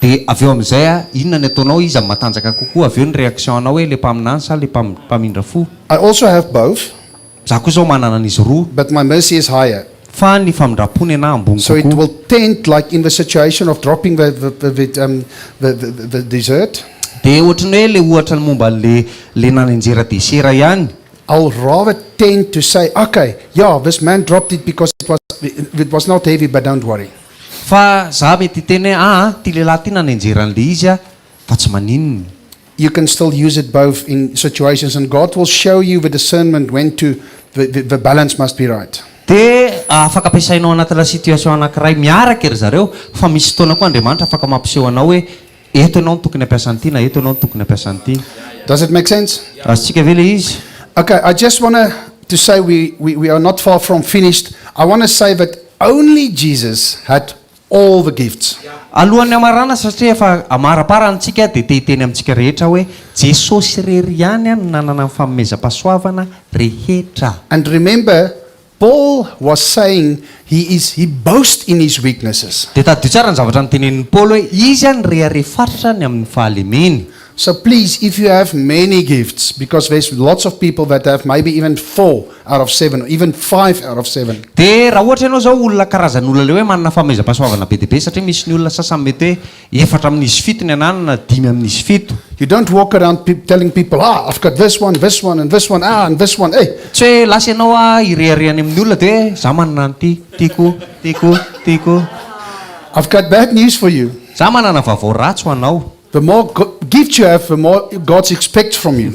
dia avy eo amin'izay inona ny ataonao iza matanjaka kokoa, avy eo ny réaction anao hoe le mpaminany sa le mpamindra fo? I also have both, Za koa zao manana an'izy roa, but my mercy is higher. fa ny famindrapony ana ambony So it kokoa. will tend, like in the situation of dropping the dessert, Dia ohatran'ny hoe le ohatra ny momba le nanenjera desera ihany. I'll rather tend to say, okay, yeah, this man dropped it because it was not heavy, but don't worry. Fa za mety teny ty lehilahy ty nanenjera an'le izy fa tsy maninona. You can still use it both in situations, and God will show you the discernment when the balance must be right. Dia afaka ampiasainao anatina situation anankiray miaraka ery zareo, fa misy fotoana koa Andriamanitra afaka mampiseho anao hoe eto ianao no tokony ampiasa an'ity na eto ianao no tokony ampiasa an'ity. Does it make sense? Azontsika ve le izy? Okay, I just want to say we are not far from finished. I want to say that only Jesus had all the gifts. Alohan'ny amarana satria efa amaraparantsika dia tehiteny amintsika rehetra hoe Jesosy rery ihany no nanana ny famomezam-pahasoavana rehetra. And remember, Paul was saying he boasts in his weaknesses. Dia taddio tsara ny zavatra nytenenin'ny Paoly hoe izy ny reharefatratra ny amin'ny fahalemeny. So please, if you have many gifts, because there's lots of people that have maybe even 4 out of 7, or even 5 out of 7. Dia raha ohatra ianao zao olona karazan'olona le hoe manana famezam-pahasoavana be dia be, satria misy ny olona sasany mety hoe 4 amin'izy 7 ny anana na 5 amin'izy 7. You don't walk around telling people, I've got this one, and this one, and this one. Hey, Tsy hoe lasa ianao ireharehany amin'ny olona dia hoe za manana an'ity, tiako. I've got bad news for you. Za manana vaovao ratsy ho anao. The more gifts you have, the more God expects from you.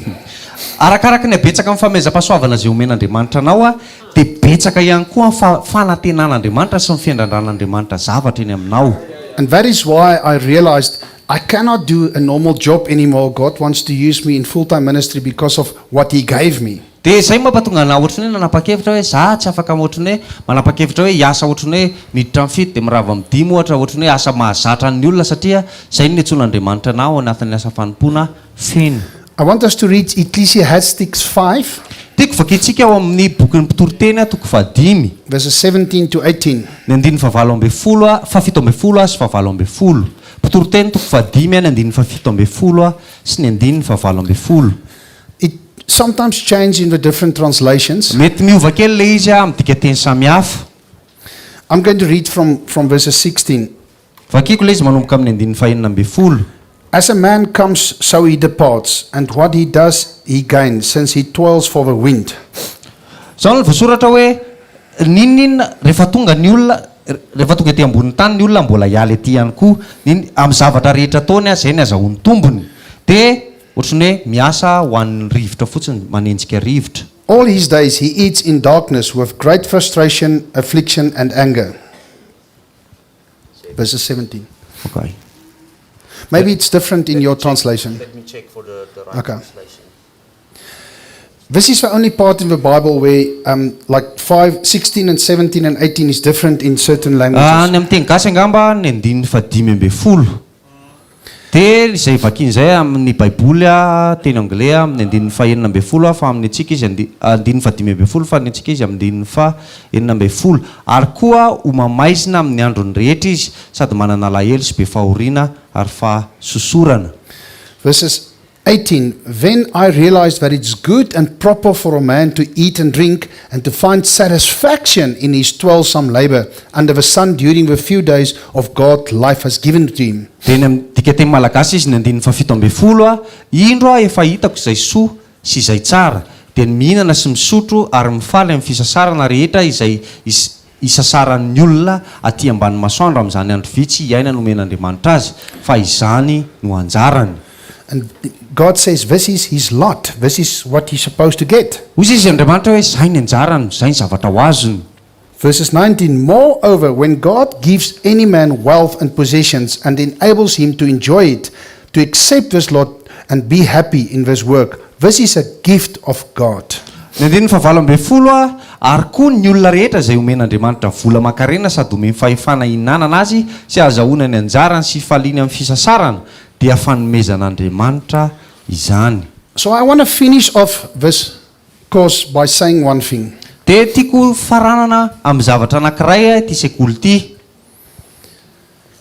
Arakaraka ny betsaka amin'ny famezam-pahasoavana izay omen'Andriamanitra anao dia betsaka ihany koa ny fanantenan'Andriamanitra sy ny fiandrandrann'Andriamanitra zavatra eny aminao. And that is why I realized I cannot do a normal job anymore. God wants to use me in full-time ministry because of what He gave me. Dia izay mampatonga ana ohatrany hoe nanapa-kevitra hoe za tsy afaka ohatrany hoe manapa-kevitra hoe hiasa ohatrany hoe miditra amin'ny fito dia mirava amin'ny 10 ohatra ohatrany hoe asa mahazatra ny olona satria izay ny antsoin'Andriamanitra anao ao anatin'ny asa fanompoana feno. I want us to read Ecclesiastes 5, Tiako vakintsika ao amin'ny bokin'ny mpitoroteny toko 5, verses 17 to 18. ny 17 fa 17 sy 17. Mpitoroteny toko 5 ny 17 sy ny 17. It sometimes changes in the different translations. Mety miova kely le izy amin'ny dikateny samihafa. I'm going to read from verses 16. Vakiko le izy manomboka amin'ny 19. As a man comes, so he departs, and what he does, he gains, since he toils for the wind. Zao ny voasoratra hoe ninina rehefa tonga ny olona, rehefa tonga ety ambonin'ny tany ny olona mbola hiala ety ihany koa amin'ny zavatra rehetra ataony izay ny azahoany tombony. Dia ohatrany hoe miasa ho an'ny rivotra fotsiny, manenjika rivotra. All his days he eats in darkness with great frustration, affliction, and anger. Verses 17. Okay. Maybe it's different in your translation. Let me check for the right Okay. translation. This is the only part in the Bible where like 5, 16 and 17 and 18 is different in certain languages. Ny amin'ny teny gasy angamba ny 15. Dia izay vakin'izay amin'ny Baiboly teny anglais amin'ny 19 fa amin'ny antsika izy 15 fa ny antsika izy amin'ny 19. Ary koa ho mamaizina amin'ny androny rehetra izy sady manana alahelo sy be fahoriana ary fahasosorana. Verses 18. Then I realized that it's good and proper for a man to eat and drink and to find satisfaction in his toilsome labor under the sun during the few days of God life has given to him. Dia dika teny malagasy izy ny 17 a, indro a efa hitako izay soa sy izay tsara, dia ny mihinana sy misotro ary mifaly amin'ny fisasarana rehetra izay isasaran'ny olona aty ambany masoandro amin'izany andro vitsy hiaina no omen'Andriamanitra azy, fa izany no anjarany. And God says this is his lot. This is what he's supposed to get. Hoy izy Andriamanitra hoe izay ny anjarany, izay ny zavatra ho azony. Verses 19. Moreover, when God gives any man wealth and possessions and enables him to enjoy it, to accept this lot and be happy in this work, this is a gift of God. Ny 19 a, ary koa ny olona rehetra izay omen'Andriamanitra vola makarena sady omeny fahefana hihinanana azy sy azahoana ny anjarany sy faliany amin'ny fisasarana, dia fanomezan'Andriamanitra izany. So I want to finish off this course by saying one thing. Dia tiako faranana amin'ny zavatra anankiray ty sekoly ty.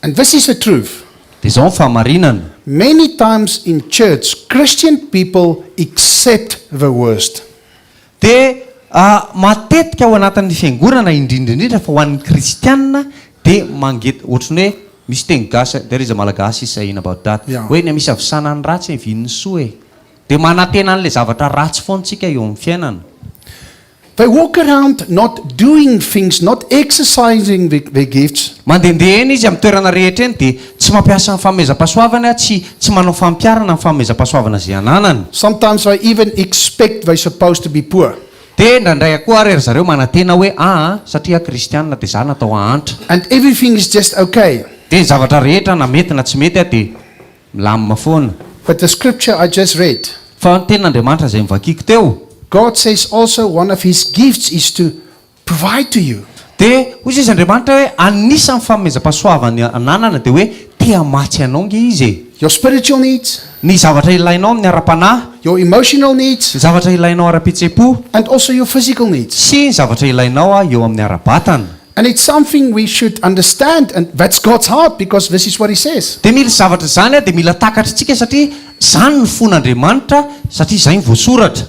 And this is the truth. Dia izao ny fahamarinana. Many times in church, Christian people accept the worst. Dia matetika ao anatin'ny fiangonana indrindrindrindra fa ho an'ny kristianina dia mangety ohatrany hoe misy teny gasy, there is a malagasy saying about that. Yeah. Hoe ny misy avisanany ratsy vinny soa e. Dia manantena an'ilay zavatra ratsy foantsika eo amin'ny fiainana. They walk around not doing things, not exercising their gifts. Mandehandeha eny izy amin'ny toerana rehetra eny dia tsy mampiasa ny fanomezam-pahasoavana, tsy manao fampiarana ny fanomezam-pahasoavana izay ananany. Sometimes they even expect they're supposed to be poor. Dia ndraindray koa ary zareo manantena hoe satria kristianina dia izany natao hahantra. And everything is just okay. Dia ny zavatra rehetra na mety na tsy mety dia milamina foana. But the scripture I just read, Fa ny tenin'Andriamanitra izay mivakiko teo, God says also one of his gifts is to provide to you. dia hoy izy Andriamanitra hoe anisan'ny fanomezam-pahasoavany ananana dia hoe tea matsy anao nge izy e. Your spiritual needs, Ny zavatra ilainao amin'ny ara-panahy, your emotional needs, ny zavatra ilainao ara-pitsepo, and also your physical needs. sy ny zavatra ilainao eo amin'ny ara-batana. And it's something we should understand, and that's God's heart, because this is what he says. Dia mila zavatra izany dia mila takatritsika satria izany ny fon'Andriamanitra, satria izay ny voasoratra.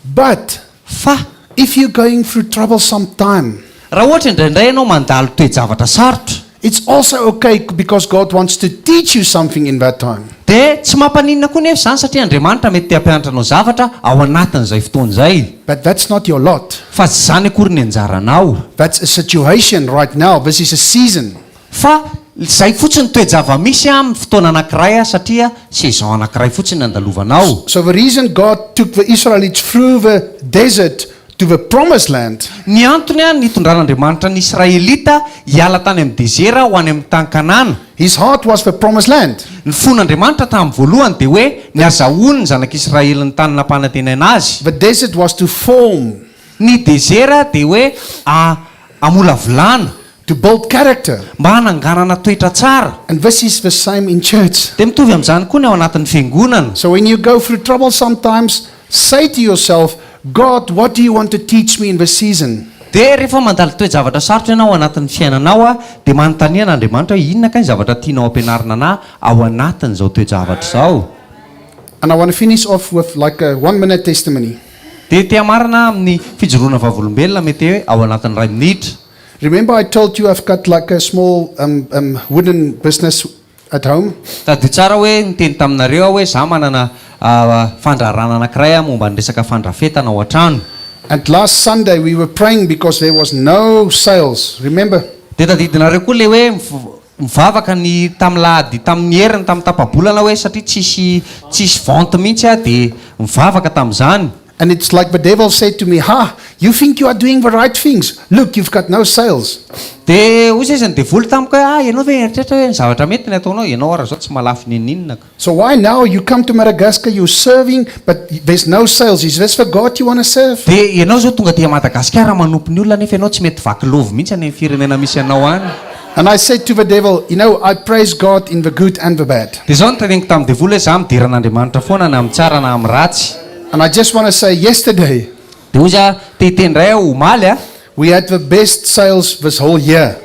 But Fa if you're going through troublesome time, raha ohatra indraindray ianao mandalo toe-javatra sarotra, it's also okay because God wants to teach you something in that time. dia tsy mampaninona koa nefa izany satria Andriamanitra mety te-hampianatra anao zavatra ao anatin'izay fotoana izay. But that's not your lot. Fa tsy izany akory ny anjaranao. That's a situation right now. This is a season. Fa izay fotsiny toe-java misy amin'ny fotoana anankiray satria sezon anankiray fotsiny andalovanao. So the reason God took the Israelites through the desert to the promised land Ny antony nitondran'Andriamanitra ny Israelita hiala tany amin'ny dezera ho any amin'ny tany Kanana. his heart was the promised land. Ny fon'Andriamanitra tamin'ny voalohany dia hoe ny azahoany ny zanak'Israely ny tany nampanantenana azy. The desert was to form, Ny dezera dia hoe amolavolana, to build character. mba hananganana toetra tsara. And this is the same in church. Dia mitovy amin'izany koa ny ao anatin'ny fiangonana. So when you go through trouble sometimes, say to yourself, God, what do you want to teach me in this season? Dia rehefa mandalo toe-javatra sarotra ianao ao anatin'ny fiainanao dia manontania an'Andriamanitra hoe inona kay ny zavatra tianao ampianarina anahy ao anatin'izao toe-javatra izao. And I want to finish off with like a 1-minute testimony. Dia tia marina amin'ny fijoroana vavolombelona mety hoe ao anatin'ny 2 minitra. Remember I told you I've got like a small wooden business at home? Tadio tsara hoe niteny taminareo aho hoe izaho manana fandrarana anankiray momba ny resaka fandrafetana ao an-trano. And last Sunday we were praying because there was no sales. Remember? Dia tadidinareo koa le hoe mivavaka ny tamilahady tamin'ny heriny tamin'ny tapabolana hoe satria tsisy vente mihitsy dia mivavaka tamin'izany. And it's like the devil said to me, you think you are doing the right things. Look, you've got no sales. Dia hoy izy ny devoly tamiko hoe ianao ve eritreritra hoe ny zavatra mety ny ataonao, ianao ara zao tsy malafy ninninona. So why now you come to Madagascar, you're serving, but there's no sales. Is this for God you want to serve? Dia ianao zao tonga dia Madagasikara manompo ny olona nefa ianao tsy mety vaky lovo mihitsy any amin'ny firenena misy anao any. And I said to the devil, I praise God in the good and the bad. Dia zao niteneniko tamin'ny devoly hoe izaho midiran'Andriamanitra foana na amin'ny tsara na amin'ny ratsy. And I just want to say, yesterday, Dia hoy izy teny indray omaly we had the best sales this whole year.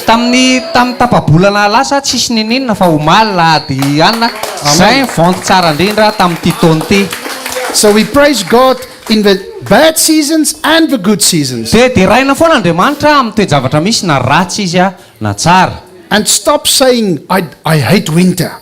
tamin'ny tapabolana lasa tsisy ninina fa omaly lahady anina zay vanto tsara indrindra tamin'ity taona ty. So we praise God in the bad seasons and the good seasons. De raina foana Andriamanitra amin'ny toe-javatra misy na ratsy izy na tsara. And stop saying, I hate winter.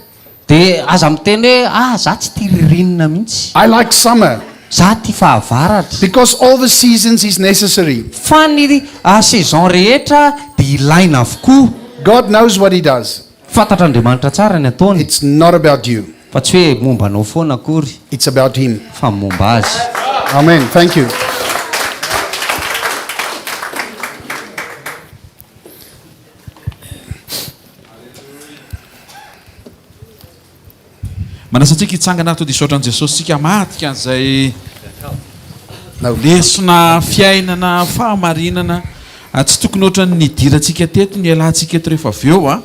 De aza miteny hoe za tsy tia ririnina mihitsy. I like summer. Za tia fahavaratra. Because all the seasons is necessary. Fa ny saison rehetra de ilaina avokoa. God knows what he does. Fantatra Andriamanitra tsara ny ataony. It's not about you. Fa tsy hoe momba anao foana akory. It's about him. Fa momba azy. Amen. Thank you. Manasantsika hitsangana to dia isaotran' Jesosy sika matika an'izay No. lesona fiainana fahamarinana tsy tokony ohatra ny nidirantsika teto ny alantsika eto rehefa avy eo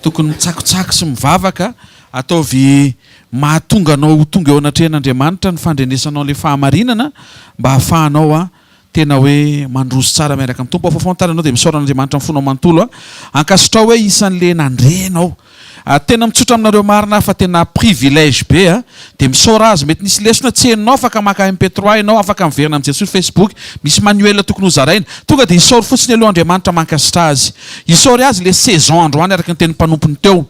tokony mitsakotsako sy mivavaka ataovy mahatonga anao tonga eo anatrehan'Andriamanitra ny fandrenesanao le fahamarinana mba hahafahanao tena hoe mandroso tsara miaraka amin'ny tompo afafantaranao dia misaoran'Andriamanitra amin'ny fonao manontolo ankasitrao hoe isan'le nandrenao tena mitsotra aminareo marina fa tena privilège be dia misaora azy mety nisy lesona tsy henonao afaka maka MP3 ianao afaka miverina amin'ny Jesosy Facebook misy manuel tokony ho zaraina tonga dia isaory fotsiny aloha Andriamanitra mankasitra azy isaory azy le saison androany araka ny teny mpanompony teo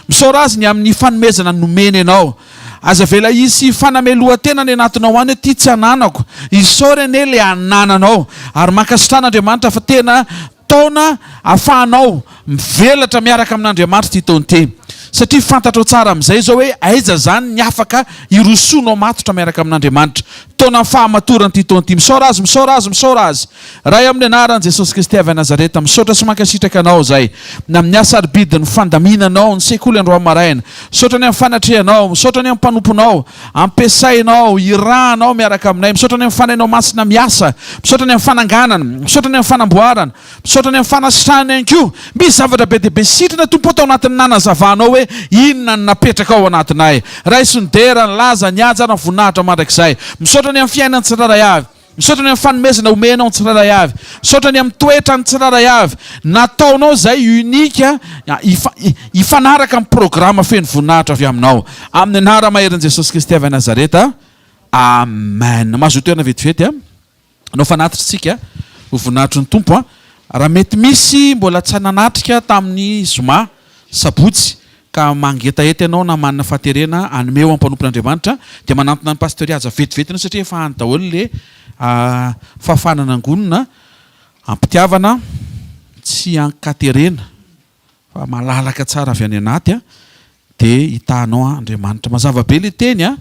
misaora azy ny amin'ny fanomezana nomeny ianao aza vela isy fanameloha-tena ny anatinao any ty tsy ananako isaory ane le anananao ary mankasitran'Andriamanitra fa tena taona ahafahanao mivelatra miaraka amin'Andriamanitra ty taona ty satria fantatrao tsara amin'izay zao hoe aiza zany ny afaka irosonao matotra miaraka amin'Andriamanitra taona fahamatorany ty taona ty misaora azy misaora azy misaora azy raha eo amin'ny anaran'i Jesosy Kristy avy Nazareta misaotra sy mankasitraka anao zay na amin'ny asa arbidiny fandaminanao ny sekoly androany maraina misaotra ny amin'ny fanatrehanao misaotra ny amin'ny mpanomponao ampiasainao irahanao miaraka aminay misaotra ny amin'ny fanainao masina miasa misaotra ny amin'ny fananganana misaotra ny amin'ny fanamboarana misaotra ny amin'ny fanasitranana ihany koa misy zavatra be dia be sitrana tompo atao anatin'ny nanazavanao hoe inona ny napetraka ao anatinay raha isondera ny laza ny ajara ny voninahitra mandrakizay misaotra ny amin'ny fiainany tsiraray avy misaotra ny amin'ny fanomezana omenao ny tsiraray avy misaotra ny amin'ny toetra ny tsiraray avy nataonao zay unika ifanaraka amin'ny programa feno voninahitra avy aminao amin'ny anara maherin'i Jesosy Kristy avy Nazareta amen mahazo toerana vetivety anao fanatritsika ho voninahitry ny tompo raha mety misy mbola tsy nanatrika tamin'ny zoma sabotsy ka mangetahety ianao na manana fahaterena anome eo ampanompon'Andriamanitra dia manantona ny pastoriaja vetivety ianao satria efa any daholo le fahafanana angonina ampitiavana tsy ankaterena fa malalaka tsara avy any anaty dia hitahanao Andriamanitra mazava be le teny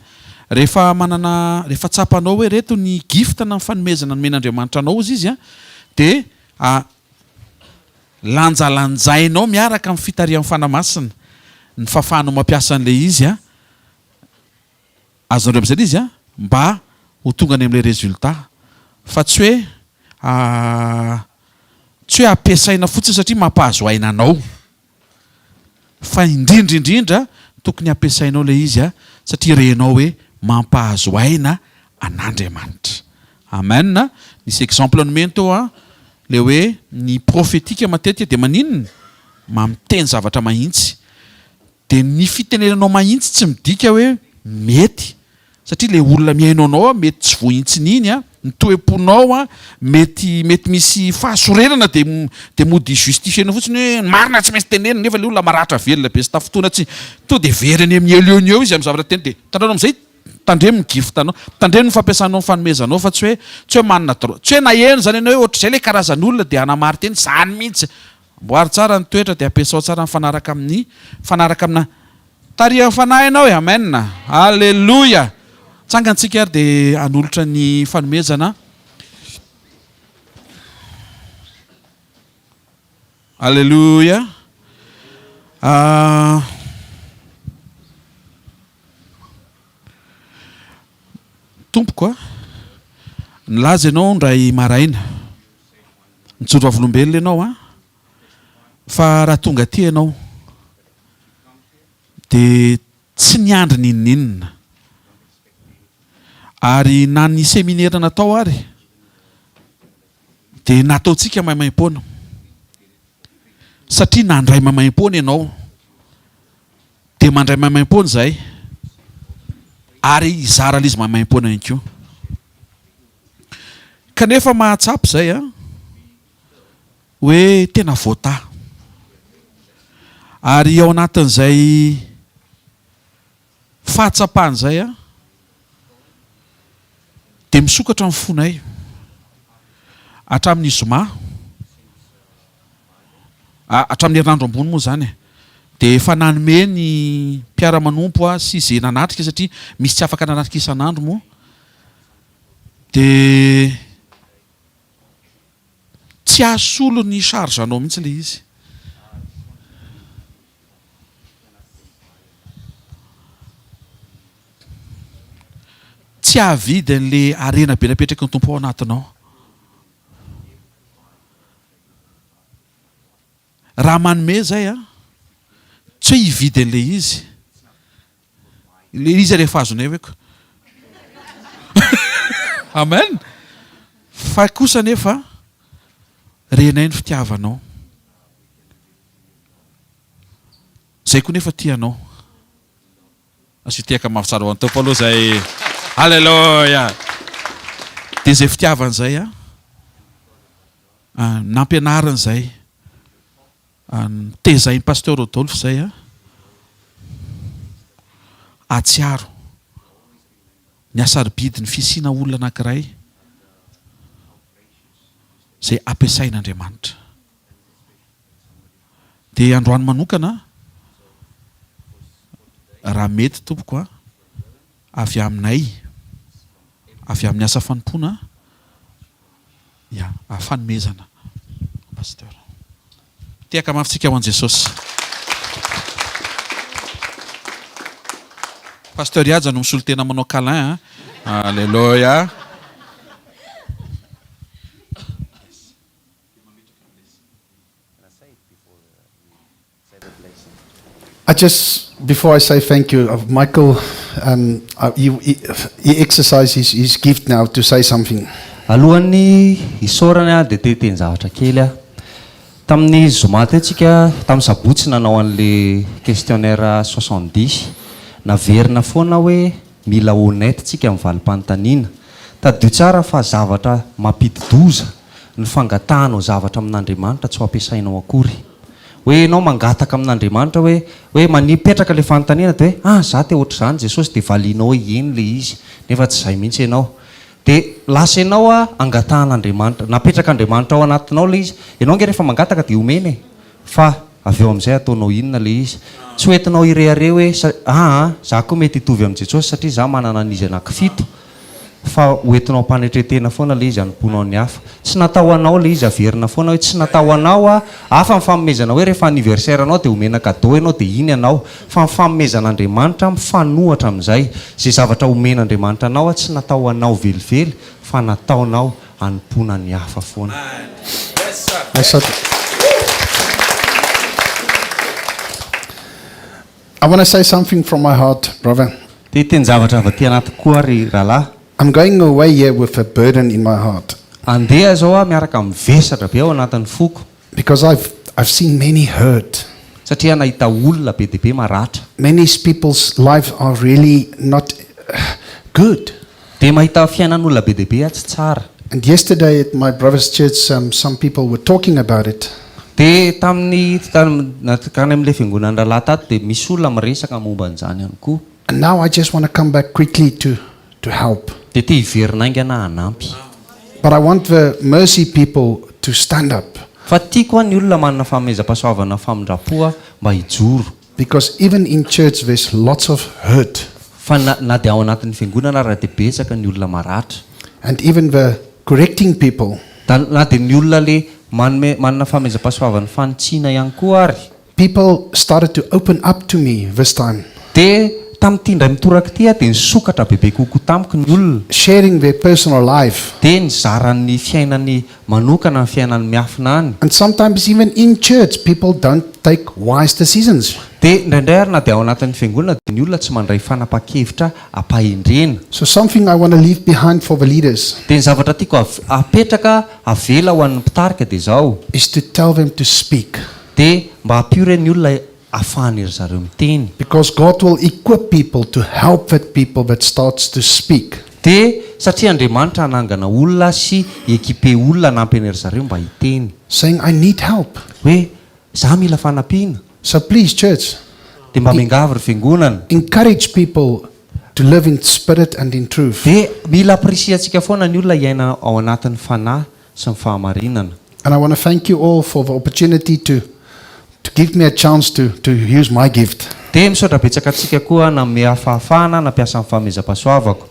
rehefa manana rehefa tsapanao hoe reto ny gift na ny fanomezana nomen'Andriamanitra anao izy izy dia lanjalanjainao miaraka amin'ny fitarian'ny fanamasina ny fahafahanao mampiasa an'le izy azonareo amin'izay izy mba ho tonga any amin'ilay résultat fa tsy hoe ampiasaina fotsiny satria mampahazo aina anao fa indrindraindrindra tokony ampiasainao le izy satria renao hoe mampahazo aina an'Andriamanitra amen nisy exemple nomeny teo le hoe ny profetika matetika dia maninona mamiteny zavatra mahitsy dia ny fitenenanao mahitsy tsy midika hoe mety satria le olona miainao anao mety tsy voahintsiny iny ny toe-ponao mety misy fahasorenana dia mody justifienao fotsiny hoe marina tsy maintsy tenenina nefa le olona maratra velona be sy tafotoana tsy to dia very any amin'ny eleony eo izy amin'ny zavatra teny dia tandraonao amin'izay tandremo ny giftanao tandremo ny fampiasanao ny fanomezanao fa tsy hoe manana tsy hoe naheno zany ianao hoe ohatr'izay le karazan'olona dia hanamary teny zany mihitsy mboary tsara ny toetra dia ampiasao tsara ny fanaraka amina tarihan'ny fanahy ianao amen alleluia tsangantsika ary dia hanolotra ny fanomezana alleluia tompoko nilaza ianao ndray maraina nitsoro vavolombelona ianao fa raha tonga ty ianao dia tsy niandry nininina ary na ny séminaire natao ary dia nataontsika maimaimpona satria nandray mamaim-pony ianao dia mandray mamaim-pony zay ary izara l'izy mamaim-pony ihany koa kanefa mahatsapy zay a hoe tena voata ary ao anatin'izay fahatsapahany zay a dia misokatra amin'ny fonay hatramin'ny zoma hatramin'ny herinandro ambony moa zany dia efa nanome ny mpiara-manompo sy izay nanatrika satria misy tsy afaka nanatrika isan'andro moa dia tsy ahasolo ny charge anao mihitsy le izy tsy ahavidy an'le arena be napetraky ny tompo ao anatinao raha manome zay a tsy hoe hividy an'le izy le izy rehefa azonay hoeko amen fa kosa nefa renay ny fitiavanao zay koa nefa tianao asy tiaka mafitsara ho an'ny tompo aloha zay alleloia dia zay fitiavany zay a nampianarany zay tezay pasteur Rodolphe zay a atsiaro ny asaribidi ny fisina olona anankiray zay ampiasain'Andriamanitra dia androany manokana raha mety tompoko a avy aminay avy amin'ny asa fanompoana ya fanomezana pasteur tiaka mafitsika ho an' Jesosy pasteur Iadza no misolo tena manao câlin alleluia Before I say thank you, Michael, he exercises his gift now to say something. Alohan'ny isorany a dia teteny zavatra kely a tamin'ny zoma tentsika tamin'ny sabotsy nanao an'le questionnaire 70 naverina foana hoe mila honnête tsika amin'ny valim-panontaniana tadio tsara fa zavatra mampidi-doza ny fangatahanao zavatra amin'Andriamanitra tsy ho ampiasainao akory hoe ianao mangataka amin'Andriamanitra hoe manipetraka le fanontaniana dia hoe za te ohatr' izany Jesosy dia valianao eny le izy nefa tsy izay mihitsy ianao dia lasa ianao a angatahan'Andriamanitra napetraka Andriamanitra ao anatinao le izy ianao nge rehefa mangataka dia omeny fa avy eo amin'izay ataonao inona le izy tsy hoentinao irehare hoe za koa mety hitovy amin'i Jesosy satria za manana an'izy anankifito fa hoentinao mpanetretena foana le izy anomponao ny hafa tsy natao anao le izy averina foana hoe tsy natao anao a hafa mifanomezana hoe rehefa anniversaire anao dia homena cadeau ianao dia iny anao fa mifanomezan'Andriamanitra mifanohatra amin'izay zay zavatra homen'Andriamanitra anao a tsy natao anao velively fa nataonao anompona ny hafa foana I want to say something from my heart, brother. Teny zavatra avy aty anaty koa ry rahalahy I'm going away here with a burden in my heart andeha zao a miaraka mivesatra be ao anatin'ny foko because I've seen many hurt. satria nahita olona be dia be maratra Many people's lives are really not good. dia mahita fiainan'olona be dia be a tsy tsara And yesterday at my brother's church, some people were talking about it. dia tamin'ny kany amin'ilay fiangonana rahalahy tato dia misy olona miresaka momba an'izany ihany koa And now I just want to come back quickly to help. dia tia hiverinaingana hanampy But I want the mercy people to stand up. fa tiako ny olona manana fanomezam-pahasoavana famindrapoa mba hijoro Because even in church, there's lots of hurt. fa na dia ao anatin'ny fiangonana raha dia betsaka ny olona maratra And even the correcting people. na dia ny olona le manana fanomezam-pahasoavana fanitsiana ihany koa ary People started to open up to me this time, dia tamin'ity indray mitoraka ity a dia nisokatra bebe kokoa tamiko ny olona sharing their personal life. dia nizaran'ny fiainany manokana ny fiainany miafina any And sometimes even in church, people don't take wise decisions. dia indraindray ary na dia ao anatin'ny fiangonana dia ny olona tsy mandray fanapa-kevitra ampahendrena So something I want to leave behind for the leaders dia ny zavatra tiako apetraka avela ho an'ny mpitarika dia zao is to tell them to speak. dia mba hampio ireny olona ahafahany ry zareo miteny. Because God will equip people to help that people that starts to speak. Dia satria Andriamanitra anangana olona sy ekipe olona nampeny ry zareo mba hiteny Saying, I need help. hoe za mila fanampiana. So please, church, Dia mba miangavy ry fiangonana. encourage people to live in spirit and in truth. Dia mila appreciatsika foana ny olona iaina ao anatin'ny fanahy sy ny fahamarinana. And I want to thank you all for the opportunity to give me a chance to use my gift. Dia misaotra betsaka antsika koa nanome hafahafahana nampiasa amin'ny fanomezam-pahasoavako.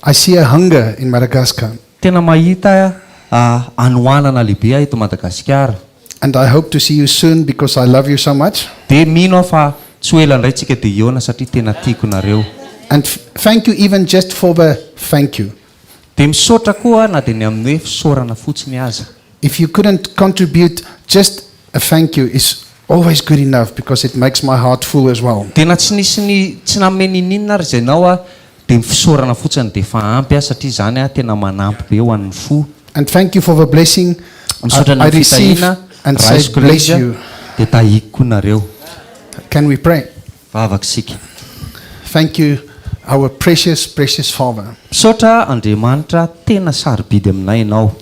I see a hunger in Madagascar, Tena mahita anohanana lehibe eto Madagasikara. and I hope to see you soon because I love you so much. Dia mino aho fa tsy ho ela indray tsika dia iona satria tena tiako nareo. And thank you even just for the thank you. Dia misaotra koa na dia ny amin'ny hoe fisaorana fotsiny aza. If you couldn't contribute, just a thank you is always good enough because it makes my heart full as well. Dia na tsy nisy ny tsy nameny ininona ary izay nao dia mifisaorana fotsiny dia efa ampy satria zany tena manampy be ho an'ny fo. And thank you for the blessing Misaotra I ny receive fitahiana and raha say isiko bless ilay you. dia tahiko koa nareo. Can we pray? Vavaka isika. Thank you, our precious, precious Father. Misaotra Andriamanitra tena sarobidy aminay ianao.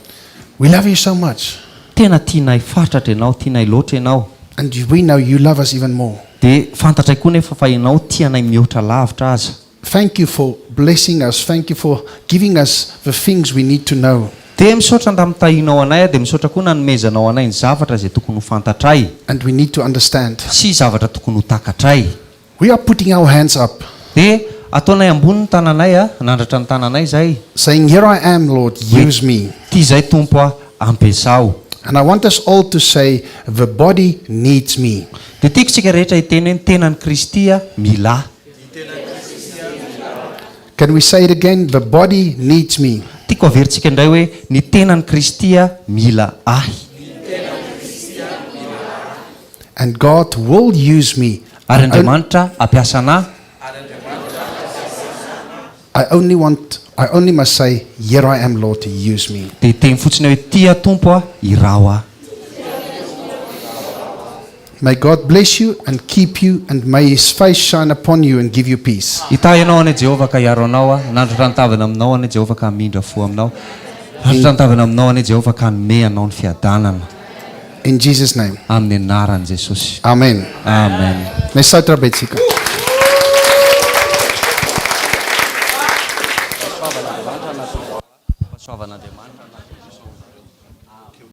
We love you so much. Tena tianay fatratra ianao, tianay loatra ianao. And we know you love us even more. Dia fantatray koa nefa fa ianao tianay mihoatra lavitra aza. Thank you for blessing us. Thank you for giving us the things we need to know. Dia misaotra ndamitahinao anay dia misaotra koa nanomezanao anay ny zavatra izay tokony ho fantatray And we need to understand. sy zavatra tokony ho takatray. We are putting our hands up, Dia ataonay ambony ny tananay nandratra ny tananay zay. saying, Here I am, Lord, use me. Ty zay tompo ampesao. And I want us all to say, the body needs me. Dia tiako tsika rehetra hiteny hoe tenan'ny Kristy mila. Can we say it again? The body needs me. Tiako averintsika indray hoe ny tenan'ny Kristy mila ahy. And God will use me. Ary Andriamanitra ampiasa anahy. I only must say, Here I am, Lord, to use me. Dia hiteny fotsiny hoe tia tompo irao ahy. May God bless you and keep you, and may His face shine upon you and give you peace. Hita ianao ane Jehova ka hiaro anao nandrotra ny tavana aminao ane Jehova ka hamindra fo aminao. Nandrotra ny tavana aminao ane Jehova ka hanome anao ny fiadanana. In Jesus' name. Amin'ny anaran'i Jesosy. Amen. Amen. Mesautra betsika.